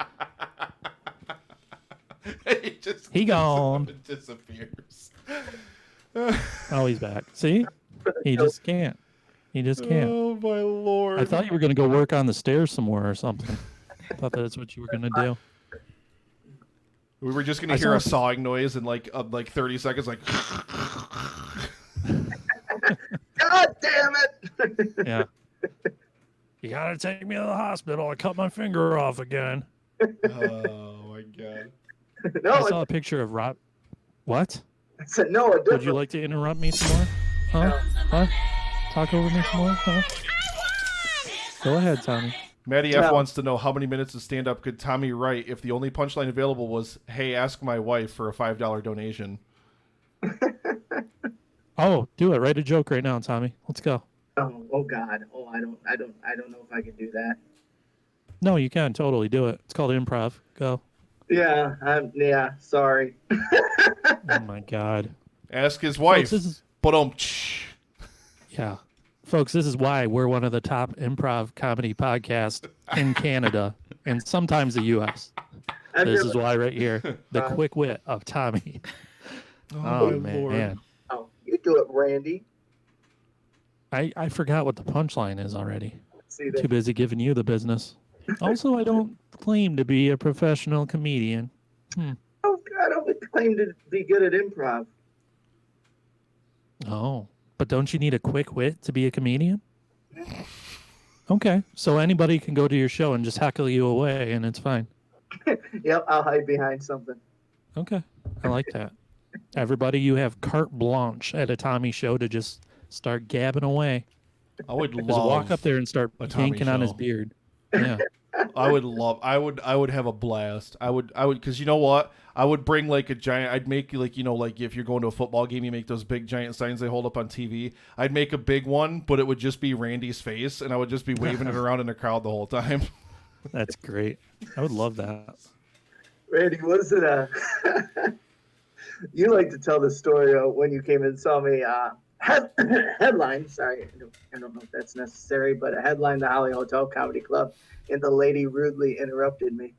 He gone. It disappears. Oh, he's back. See? He just can't. He just can't. Oh my lord! I thought you were going to go work on the stairs somewhere or something. I thought that's what you were going to do. We were just gonna I hear saw- a sawing noise in like 30 seconds, like. God damn it! Yeah. You got to take me to the hospital. I cut my finger off again. Oh my god! No, I saw a picture of Rob. What? I said no. A Would different. you like to interrupt me some more? Huh? Huh? Talk over me some more? Huh? Go ahead, Tommy. Maddie F No. wants to know how many minutes of stand-up could Tommy write if the only punchline available was, "Hey, ask my wife for a $5 donation." Oh, do it. Write a joke right now, Tommy. Let's go. Oh God. Oh, I don't know if I can do that. No, you can totally do it. It's called improv. Go. Yeah. Yeah. Sorry. Oh my God. Ask his Folks, wife. this is yeah. Folks, this is why we're one of the top improv comedy podcasts in Canada and sometimes the US. This is why right here. The quick wit of Tommy. Oh my man. Lord. Oh, you do it, Randy. I forgot what the punchline is already. See Too that? busy giving you the business. Also, I don't claim to be a professional comedian. Oh, I don't claim to be good at improv. Oh, but don't you need a quick wit to be a comedian? Okay, so anybody can go to your show and just heckle you away, and it's fine. Yep, I'll hide behind something. Okay, I like that. Everybody, you have carte blanche at a Tommy show to just start gabbing away. I would Just love. walk up there and start a Tommy yanking on his show. beard. Yeah. I would love. I would have a blast. I would because you know what? I would bring like a giant. I'd make like like if you're going to a football game, you make those big giant signs they hold up on TV. I'd make a big one, but it would just be Randy's face, and I would just be waving it around in the crowd the whole time. That's great. I would love that. Randy, what is it? You like to tell the story of when you came and saw me. Headline. Sorry, I don't know if that's necessary, but a headline: the Holly Hotel Comedy Club, and the lady rudely interrupted me.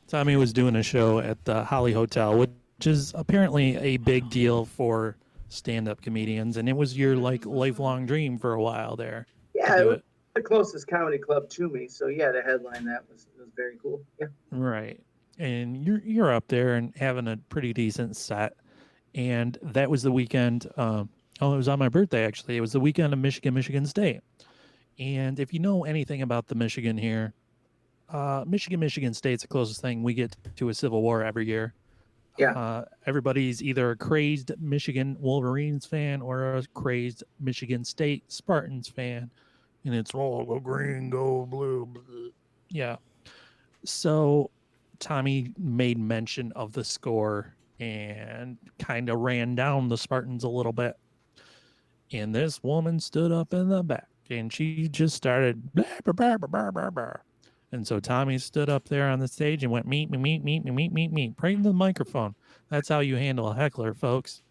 Tommy was doing a show at the Holly Hotel, which is apparently a big deal for stand-up comedians, and it was your like lifelong dream for a while there. Yeah, to it do was it. the closest comedy club to me. So yeah, the headline that was very cool. Yeah. Right. And you're up there and having a pretty decent set. And that was the weekend. It was on my birthday, actually. It was the weekend of Michigan State. And if you know anything about the Michigan here, Michigan State's the closest thing we get to a Civil War every year. Yeah. Everybody's either a crazed Michigan Wolverines fan or a crazed Michigan State Spartans fan. And it's all go green, go blue. Blah. Yeah. So Tommy made mention of the score and kind of ran down the Spartans a little bit. And this woman stood up in the back and she just started blah, blah, blah, blah, blah, blah. And so Tommy stood up there on the stage and went meet, right into the microphone. That's how you handle a heckler, folks.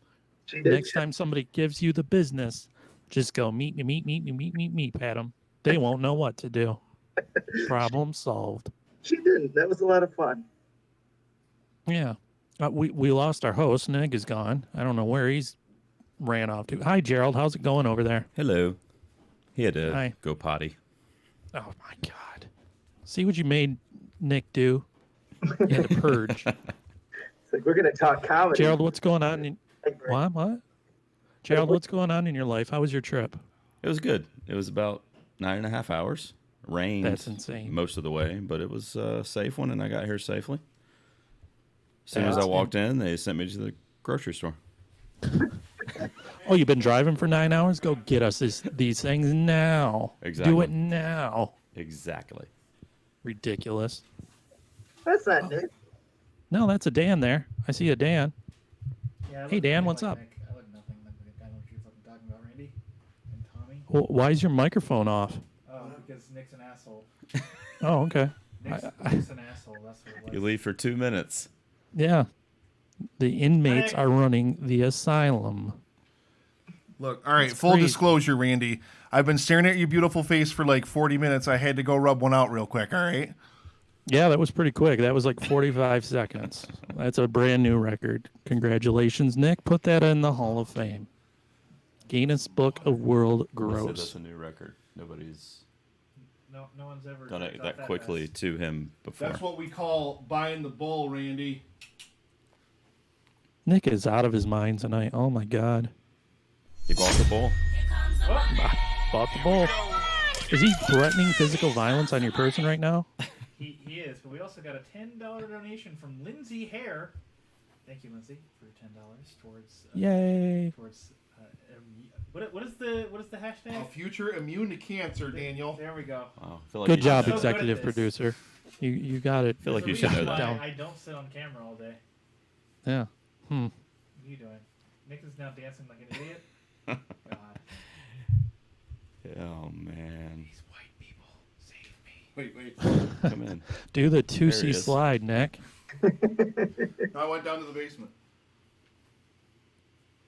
She did. Next time somebody gives you the business, Just go meet me, pat them. They won't know what to do. Problem solved. She didn't. That was a lot of fun. Yeah. We lost our host. Nick is gone. I don't know where he's ran off to. Hi, Gerald. How's it going over there? Hello. He had to Hi. go potty. Oh, my God. See what you made Nick do? You had to purge. It's like, we're going to talk comedy. Gerald, what's going on? What? Gerald, what's going on in your life? How was your trip? It was good. It was about 9.5 hours. Rained That's insane. most of the way, but it was a safe one, and I got here safely. As soon as I walked in, they sent me to the grocery store. Oh, you've been driving for 9 hours? Go get us these things now. Exactly. Do it now. Exactly. Ridiculous. That's not Nick. No, that's a Dan there. I see a Dan. Yeah, Hey, Dan, what's up? Nick. I look nothing like the guy that you're fucking talking about, Randy and Tommy. Well, why is your microphone off? Oh, because Nick's an asshole. Oh, okay. Nick's an asshole. That's what it was. You leave for 2 minutes. Yeah. The inmates Hey. are running the asylum. Look, all right, That's full crazy. disclosure, Randy. I've been staring at your beautiful face for like 40 minutes. I had to go rub one out real quick, all right? Yeah, that was pretty quick. That was like 45 seconds. That's a brand new record. Congratulations, Nick. Put that in the Hall of Fame. Guinness Book of World They said Gross. that's a new record. Nobody's No one's ever done jerked it off that quickly fast. to him before. That's what we call buying the bull, Randy. Nick is out of his mind tonight. Oh, my God. He bought the bull. Bought the bull. Is he threatening physical violence on your person right now? He is, but we also got a $10 donation from Lindsay Hare. Thank you, Lindsay, for $10 towards. Yay. Towards. What is the hashtag? A future immune to cancer, Daniel. There we go. Oh, I feel like Good you job, should know. So good at executive this. producer. You got it. feel like you There's should a know reason that. why I don't sit on camera all day. Yeah. What are you doing? Nick is now dancing like an idiot. God. Oh, man. These white people save me. Wait. Come in. Do the There 2C he is. slide, Nick. I went down to the basement.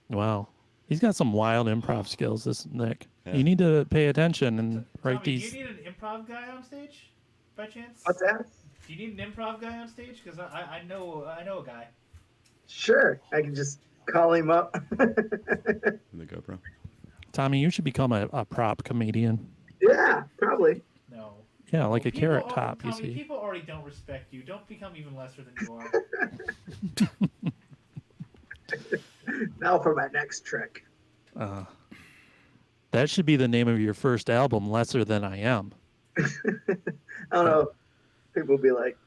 Wow. He's got some wild improv skills, this Nick. Yeah. You need to pay attention and write Tommy, these. do you need an improv guy on stage, by chance? What's that? Do you need an improv guy on stage? Because I know a guy. Sure. I can just call him up. The GoPro. Tommy, you should become a prop comedian. Yeah, probably. No. Yeah, like a People carrot al- top, you Tommy, see. people already don't respect you. Don't become even lesser than you are. Now for my next trick. That should be the name of your first album, Lesser Than I Am. I don't know. People will be like,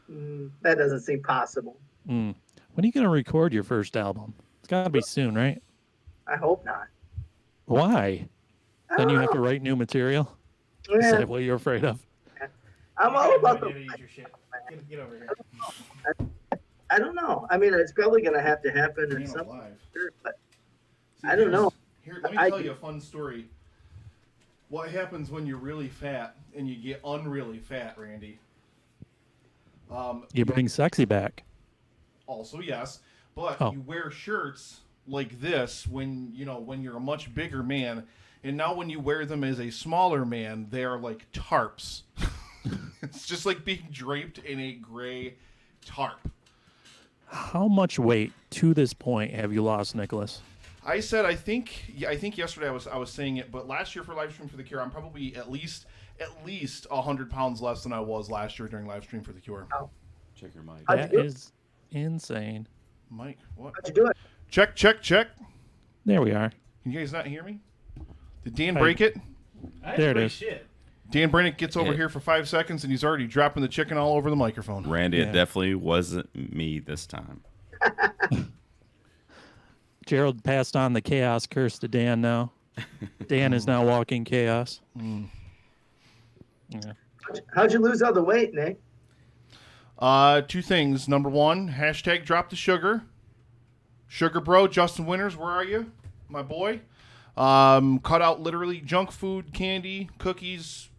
that doesn't seem possible. When are you going to record your first album? It's got to be soon, right? I hope not. Why? I Then don't you have to know. write new material? Is Yeah, that what you're afraid of? I'm I all have no about idea the. to use your shit. Get over here. I don't know. I mean, it's probably going to have to happen or Daniel something. live. But See, I don't know. Here, let me I- tell you a fun story. What happens when you're really fat and you get unreally fat, Randy? You bring sexy back. Also, yes, but Oh. you wear shirts like this when you're a much bigger man, and now when you wear them as a smaller man, they are like tarps. It's just like being draped in a gray tarp. How much weight to this point have you lost, Nicholas? I said I think yesterday I was saying it, but last year for Livestream for the Cure, I'm probably at least 100 pounds less than I was last year during Livestream for the Cure. Check your mic. How'd you That do it? is insane. Mike, what? how'd you do it? Check. There we are. Can you guys not hear me? Did Dan Hi. break it? I There it didn't is. Shit. Dan Brennick gets over Yeah. here for 5 seconds and he's already dropping the chicken all over the microphone. Randy, Yeah. it definitely wasn't me this time. Gerald passed on the chaos curse to Dan now. Dan is now walking chaos. Yeah. How'd you lose all the weight, Nick? Two things. Number one, hashtag drop the sugar. Sugar bro, Justin Winters, where are you? My boy. Cut out literally junk food, candy, cookies,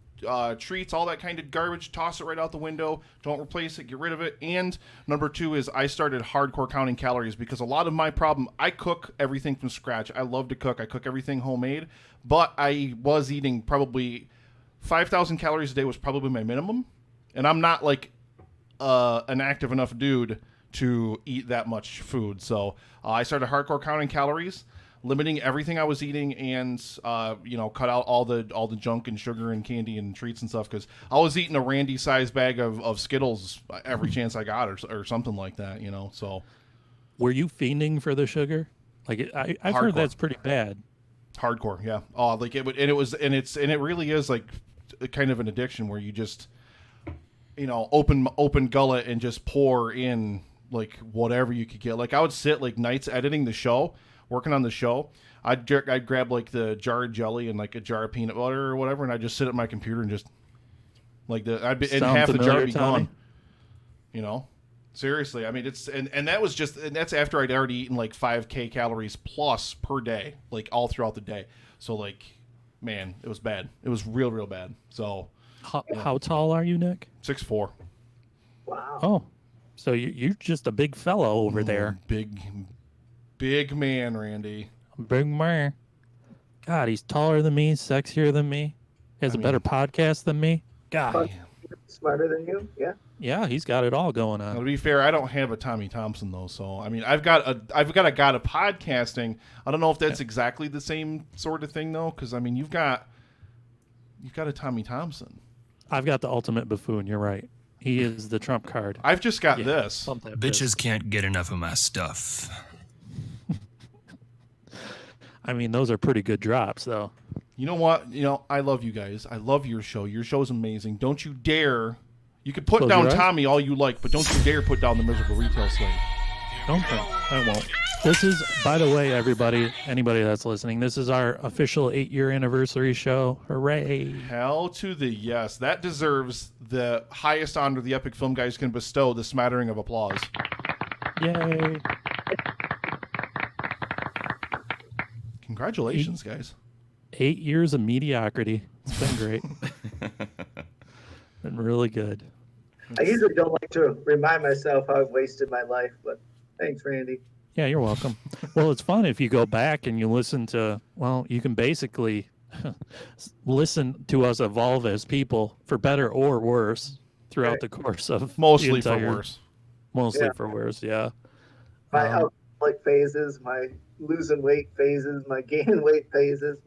treats, all that kind of garbage, toss it right out the window. Don't replace it, get rid of it. And number 2 is I started hardcore counting calories because a lot of my problem, I cook everything from scratch. I love to cook. I cook everything homemade, but I was eating probably 5,000 calories a day was probably my minimum. And I'm not like an active enough dude to eat that much food. So I started hardcore counting calories, limiting everything I was eating, and cut out all the junk and sugar and candy and treats and stuff, because I was eating a Randy size bag of Skittles every chance I got, or something like that. So Were you fiending for the sugar? Like I've heard Hardcore. that's pretty bad. hardcore, yeah. Like it would, and it really is like kind of an addiction where you just open gullet and just pour in like whatever you could get. Like I would sit like nights editing the show, working on the show. I'd grab like the jar of jelly and like a jar of peanut butter or whatever, and I'd just sit at my computer and just and half the jar would be Tommy? gone. Seriously, I mean and that's after I'd already eaten like 5K calories plus per day, like all throughout the day. So like, man, it was bad. It was real bad. So How tall are you, Nick? 6'4". Wow. Oh, so you're just a big fellow over there. Big man, Randy. Big man. God, he's taller than me, sexier than me. He has a better podcast than me. God. Smarter than you? Yeah. Yeah, he's got it all going Now, to on. be fair, I don't have a Tommy Thompson though, so I mean, I've got a god of podcasting. I don't know if that's exactly the same sort of thing though, because I mean, you've got a Tommy Thompson. I've got the ultimate buffoon. You're right. He is the trump card. I've just got Yeah, this. pump that Bitches fist. can't get enough of my stuff. I mean, those are pretty good drops, though. You know what? I llove you guys. I love your show. Your show's amazing. Don't you dare. You can put Close down your eyes. Tommy all you like, but don't you dare put down the miserable retail slave. Okay, I won't. This is, by the way, anybody that's listening, this is our official 8-year anniversary show. Hooray! Hell to the yes. That deserves the highest honor the Epic Film Guys can bestow, the smattering of applause. Yay! Congratulations, guys. 8 years of mediocrity. It's been great. Been really good. I usually don't like to remind myself how I've wasted my life, but thanks, Randy. Yeah, you're welcome. Well, it's fun if you go back and you listen to, you can basically listen to us evolve as people for better or worse throughout the course of Mostly the for entire- worse. Mostly Yeah. for worse, yeah. My alcoholic phases, my losing weight phases, my gaining weight phases,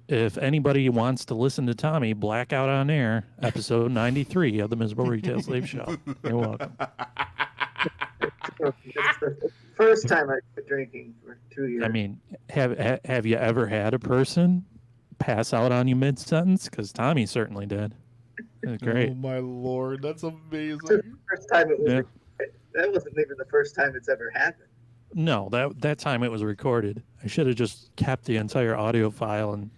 If anybody wants to listen to Tommy Blackout on Air, episode 93 of the Miserable Retail Slave Show. You're welcome. it's the first time I quit drinking for 2 years. I mean, have you ever had a person pass out on you mid-sentence? Because Tommy certainly did. It was great. Oh my lord, that's It's amazing. the first time it was. Yeah. That wasn't even the first time it's ever happened. No, that time it was recorded. I should have just kept the entire audio file and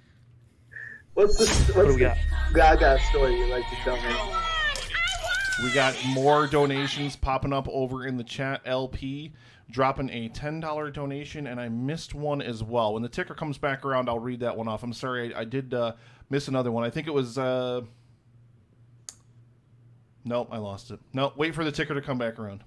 What's what do we got? Gaga story you like to tell me? We got more donations popping up over in the chat. LP dropping a $10 donation, and I missed one as well. When the ticker comes back around, I'll read that one off. I'm sorry, I did miss another one. I think it was... Nope, I lost it. No, wait for the ticker to come back around.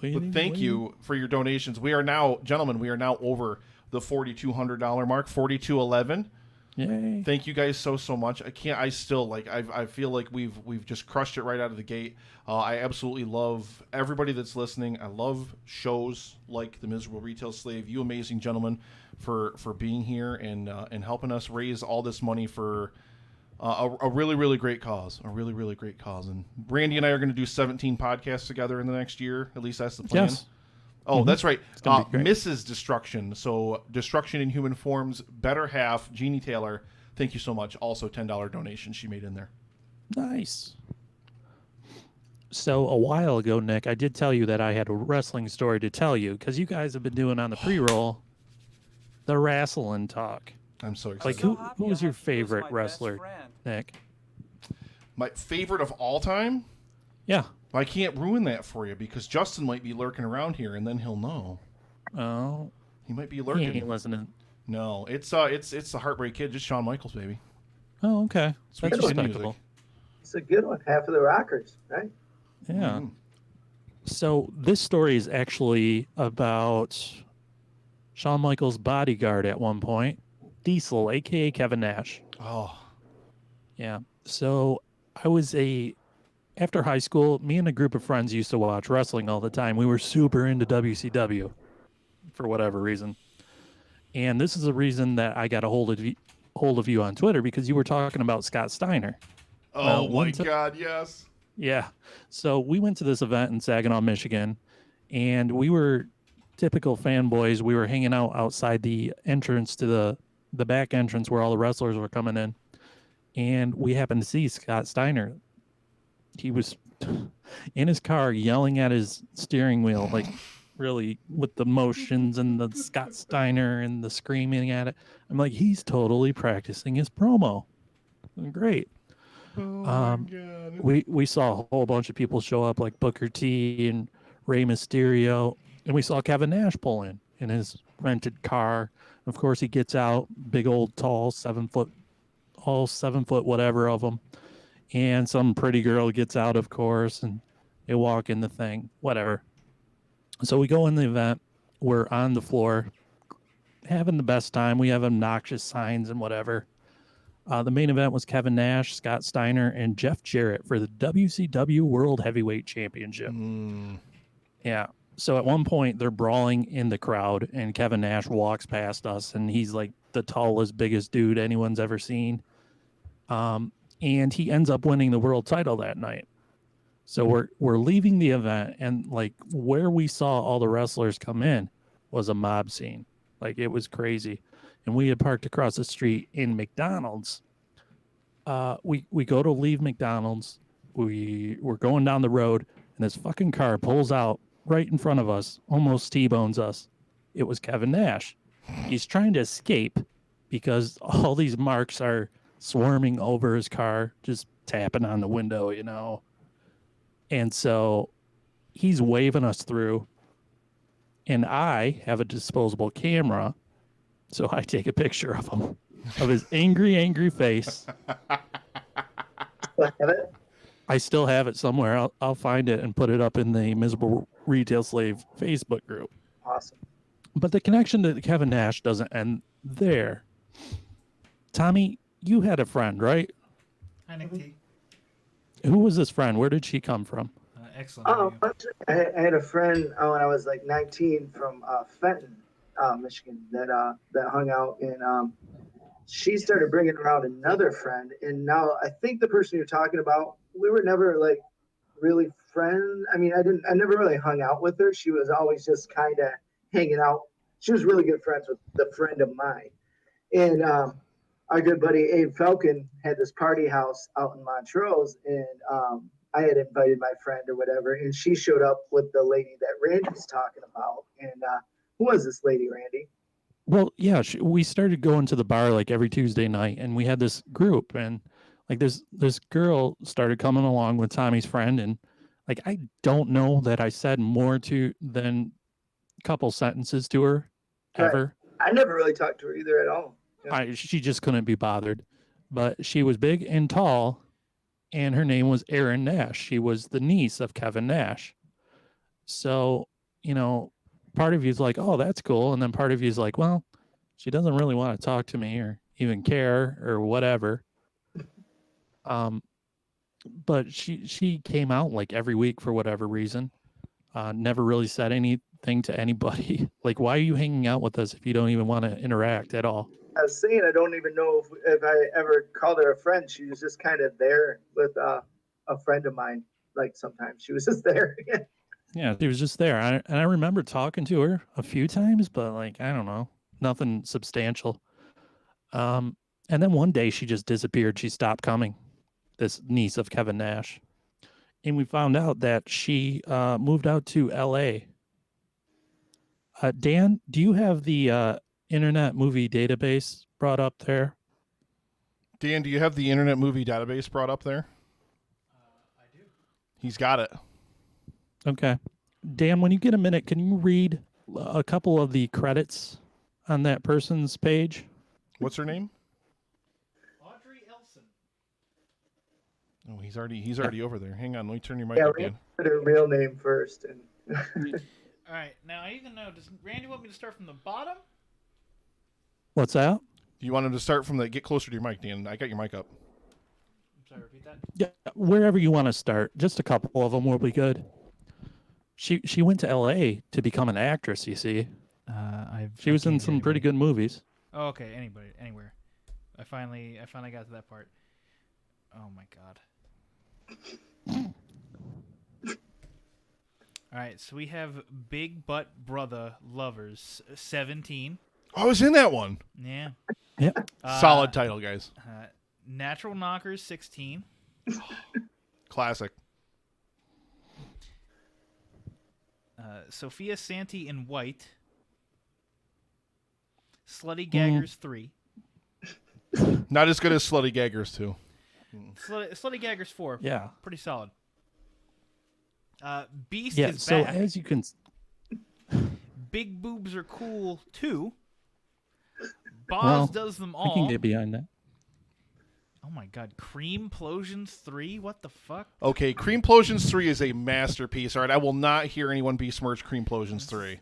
But thank you for your donations. We are now, gentlemen, over the $4,200 mark, $4,211. Yay. Thank you guys so much. I feel like we've just crushed it right out of the gate. I absolutely love everybody that's listening. I love shows like The Miserable Retail Slave. You amazing gentlemen for being here and helping us raise all this money for a really, really great cause. A really, really great cause. And Randy and I are going to do 17 podcasts together in the next year. At least that's the plan. Yes. Oh, that's right. gonna be great. Mrs. Destruction. So Destruction in Human Forms, better half, Jeannie Taylor. Thank you so much. Also $10 donation she made in there. Nice. So a while ago, Nick, I did tell you that I had a wrestling story to tell you because you guys have been doing on the pre-roll the wrestling talk. I'm so excited. Like, who was your favorite wrestler, Nick? My favorite of all time? Yeah. I can't ruin that for you because Justin might be lurking around here and then he'll know. Oh, He might be he lurking. ain't listening. No, it's the Heartbreak Kid, just Shawn Michaels, baby. Oh, okay. Sweet That's chin respectable. music. It's a good one. Half of the Rockers, right? Yeah. Mhm. So this story is actually about Shawn Michaels' bodyguard at one point, Diesel, aka Kevin Nash. Oh, Yeah. So after high school, me and a group of friends used to watch wrestling all the time. We were super into WCW for whatever reason. And this is the reason that I got a hold of you on Twitter, because you were talking about Scott Steiner. oh we my went to- God, yes. Yeah. So we went to this event in Saginaw, Michigan, and we were typical fanboys. We were hanging out outside the entrance to the back entrance where all the wrestlers were coming in. And we happened to see Scott Steiner. He was in his car yelling at his steering wheel, like really with the motions and the Scott Steiner and the screaming at it. I'm like, he's totally practicing his promo. Great. Oh my God. We saw a whole bunch of people show up, like Booker T and Rey Mysterio, and we saw Kevin Nash pull in his rented car. Of course, he gets out, big old tall 7 foot, all 7 foot whatever of them, and some pretty girl gets out, of course, and they walk in the thing, whatever. So we go in the event. We're on the floor, having the best time. We have obnoxious signs and whatever. The main event was Kevin Nash, Scott Steiner, and Jeff Jarrett for the WCW World Heavyweight Championship. Mm. Yeah. So at one point, they're brawling in the crowd, and Kevin Nash walks past us, and he's like the tallest, biggest dude anyone's ever seen. And he ends up winning the world title that night. So we're leaving the event, and like where we saw all the wrestlers come in was a mob scene. Like it was crazy. And we had parked across the street in McDonald's. We go to leave McDonald's. We're going down the road, and this fucking car pulls out right in front of us, almost T-bones us. It was Kevin Nash. He's trying to escape because all these marks are swarming over his car, just tapping on the window, you know. And so he's waving us through, and I have a disposable camera. So I take a picture of him, of his angry face. Have it? I still have it somewhere. I'll find it and put it up in the Miserable Retail Slave Facebook group. Awesome. But the connection to Kevin Nash doesn't end there. Tommy, you had a friend, right? Hi, Nick T. Who was this friend? Where did she come from? Excellent. How are you? I had a friend when I was like 19 from Fenton, Michigan, that hung out, and she started bringing around another friend, and now I think the person you're talking about, we were never like really friends. I mean, I never really hung out with her. She was always just kind of hanging out. She was really good friends with the friend of mine, and our good buddy Abe Falcon had this party house out in Montrose, and I had invited my friend or whatever, and she showed up with the lady that Randy's talking about. And who was this lady, Randy? Well, yeah, we started going to the bar like every Tuesday night, and we had this group, and like this girl started coming along with Tommy's friend, and like I don't know that I said more than a couple sentences to her ever. Right. I never really talked to her either at all. Yeah. She just couldn't be bothered, but she was big and tall, and her name was Erin Nash. She was the niece of Kevin Nash. So, you know, part of you is like, oh, that's cool. And then part of you is like, well, she doesn't really want to talk to me or even care or whatever. But she came out like every week for whatever reason. Never really said anything to anybody. Like, why are you hanging out with us if you don't even want to interact at all? I was saying, I don't even know if I ever called her a friend. She was just kind of there with a friend of mine. Like sometimes she was just there. Yeah, she was just there. And I remember talking to her a few times, but like, I don't know, nothing substantial. And then one day she just disappeared. She stopped coming, this niece of Kevin Nash. And we found out that she moved out to LA. Dan, do you have the Internet Movie Database brought up there? Dan, do you have the Internet Movie Database brought up there? I do. He's got it. Okay. Dan, when you get a minute, can you read a couple of the credits on that person's page? What's her name? Audrey Elson. Oh, he's already over there. Hang on, let me turn your mic Yeah, up, we Dan. put her real name first. And All right, now I even know. Does Randy want me to start from the bottom? What's that? Do you want him to start from the? Get closer to your mic, Dan. I got your mic up. I'm sorry, repeat that. Yeah, wherever you want to start. Just a couple of them will be good. She went to L.A. to become an actress. You see, she was in some pretty good movies. Oh, okay. Anywhere. I finally got to that part. Oh my god. All right, so we have Big Butt Brother Lovers 17. Oh, I was in that one. Yeah. Yep. Solid title, guys. Natural Knockers 16. Classic. Sophia Santi in White. Slutty Gaggers 3. Not as good as Slutty Gaggers 2. Slutty Gaggers 4. Yeah. Pretty solid. Beast Yeah. is So back. as you can, Big Boobs Are Cool 2. Boz well, does them I can all. get behind that. Oh my god. Cream Plosions 3? What the fuck? Okay, Creamplosions 3 is a masterpiece. All right, I will not hear anyone besmirch Creamplosions 3.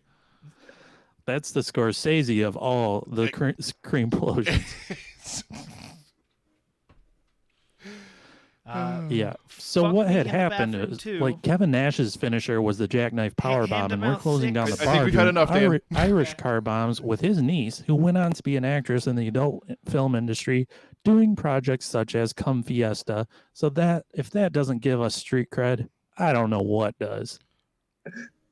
That's the Scorsese of all the cream plosions. Yeah. So Fuck what Me had in the happened Bathroom is, 2. like, Kevin Nash's finisher was the jackknife power bomb, and we're Hand-to-mouth closing down the 6. bar. I think we've had doing enough, Dan. Irish car bombs with his niece, who went on to be an actress in the adult film industry, doing projects such as Come Fiesta. So that if that doesn't give us street cred, I don't know what does.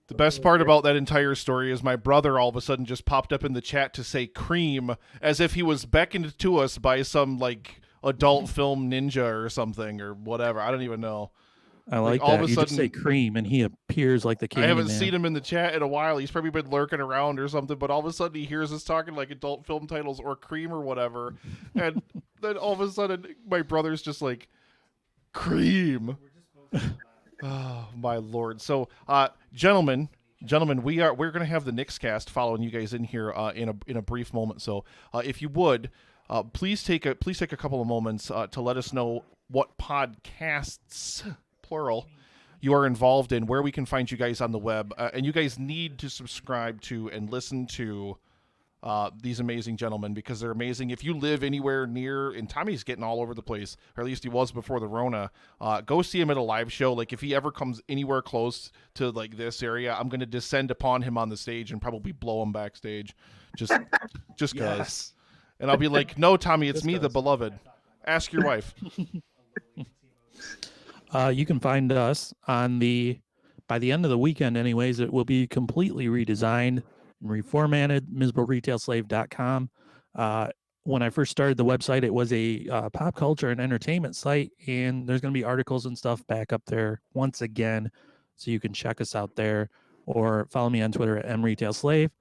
The best part about that entire story is my brother all of a sudden just popped up in the chat to say cream as if he was beckoned to us by some, like, adult film ninja or something or whatever. I don't even know. I like all that. of a You just sudden- say cream, and he appears like the I haven't Candyman. seen him in the chat in a while. He's probably been lurking around or something, but all of a sudden he hears us talking like adult film titles or cream or whatever. And then all of a sudden my brother's just like, cream. Oh, my Lord. So, gentlemen, we're going to have the Knicks cast following you guys in here in a brief moment. So, if you would, please take a couple of moments to let us know what podcasts, plural, you are involved in, where we can find you guys on the web, and you guys need to subscribe to and listen to these amazing gentlemen because they're amazing. If you live anywhere near, and Tommy's getting all over the place, or at least he was before the Rona, go see him at a live show. Like, if he ever comes anywhere close to, like, this area, I'm going to descend upon him on the stage and probably blow him backstage. Just cause. Yes. And I'll be like, no, Tommy, it's me, the beloved. Ask your wife. You can find us by the end of the weekend anyways, it will be completely redesigned and reformatted, miserableretailslave.com. When I first started the website, it was a pop culture and entertainment site, and there's going to be articles and stuff back up there once again, so you can check us out there or follow me on Twitter at mretailslave.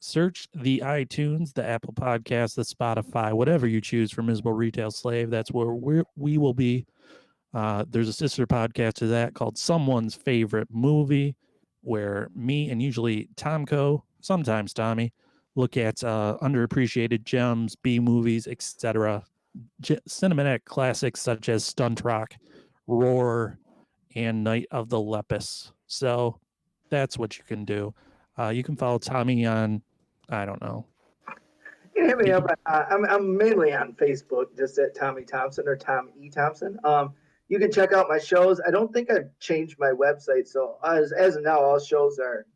Search the iTunes, the Apple Podcasts, the Spotify, whatever you choose for Miserable Retail Slave. That's where we will be. There's a sister podcast to that called Someone's Favorite Movie, where me and usually Tomko, sometimes Tommy, look at underappreciated gems, B movies, etc. Cinematic classics such as Stunt Rock, Roar, and Night of the Lepus. So that's what you can do. You can follow Tommy on, I don't know. You can hit me up. I'm mainly on Facebook, just at Tommy Thompson or Tom E. Thompson. You can check out my shows. I don't think I've changed my website, so as of now, all shows are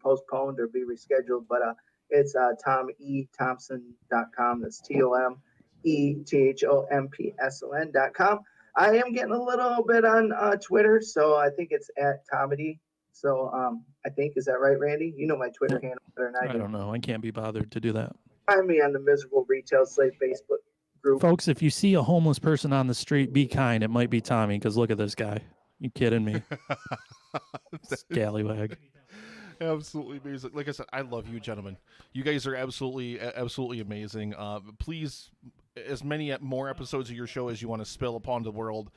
postponed or be rescheduled. But it's TomEThompson.com. That's TOMETHOMPSON.com. I am getting a little bit on Twitter, so I think it's at Tomedy. So I think, is that right, Randy? You know my Twitter handle better than I do. I don't know. I can't be bothered to do that. Find me on the Miserable Retail Slave Facebook group. Folks, if you see a homeless person on the street, be kind. It might be Tommy, because look at this guy. You kidding me? Scallywag. Absolutely amazing. Like I said, I love you, gentlemen. You guys are absolutely amazing. Please, as many more episodes of your show as you want to spill upon the world,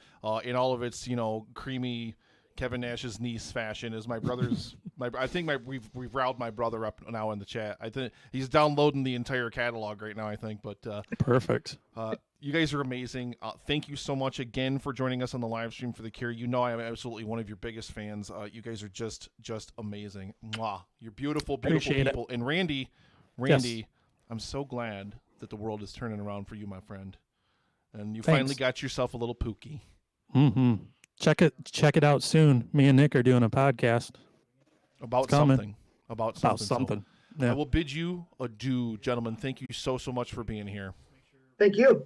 in all of its creamy Kevin Nash's niece fashion. Is my brother's we've riled my brother up now in the chat. I think he's downloading the entire catalog right now. I think, but Perfect. You guys are amazing. Thank you so much again for joining us on the live stream for the Cure. You know I am absolutely one of your biggest fans. You guys are just amazing. Mwah. You're beautiful, beautiful Appreciate people. And Randy, Yes. I'm so glad that the world is turning around for you, my friend. And you Thanks. finally got yourself a little Pookie. Mm-hmm. Check it out soon. Me and Nick are doing a podcast. About It's coming. something. About About something. something. So Yeah. I will bid you adieu, gentlemen. Thank you so much for being here. Thank you.